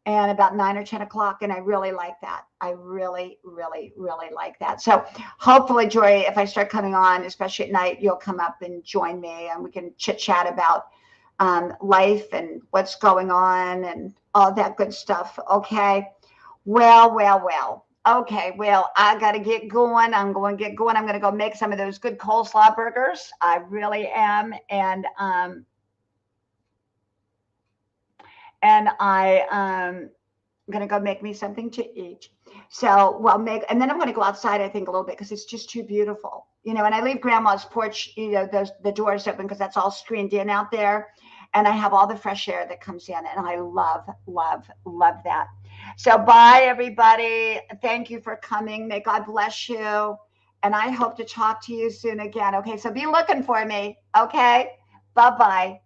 A: and about 9 or 10 o'clock. And I really like that. I really, really, really like that. So hopefully, Joy, if I start coming on, especially at night, you'll come up and join me and we can chit chat about life and what's going on and all that good stuff. Okay. Well, well, well. Okay, well, I got to get going. I'm going to get going. I'm going to go make some of those good coleslaw burgers. I really am. And I'm gonna go make me something to eat. So, well, and then I'm gonna go outside. I think a little bit because it's just too beautiful, And I leave Grandma's porch, the doors open because that's all screened in out there, and I have all the fresh air that comes in, and I love, love, love that. So, bye everybody. Thank you for coming. May God bless you, and I hope to talk to you soon again. Okay, so be looking for me. Okay, bye bye.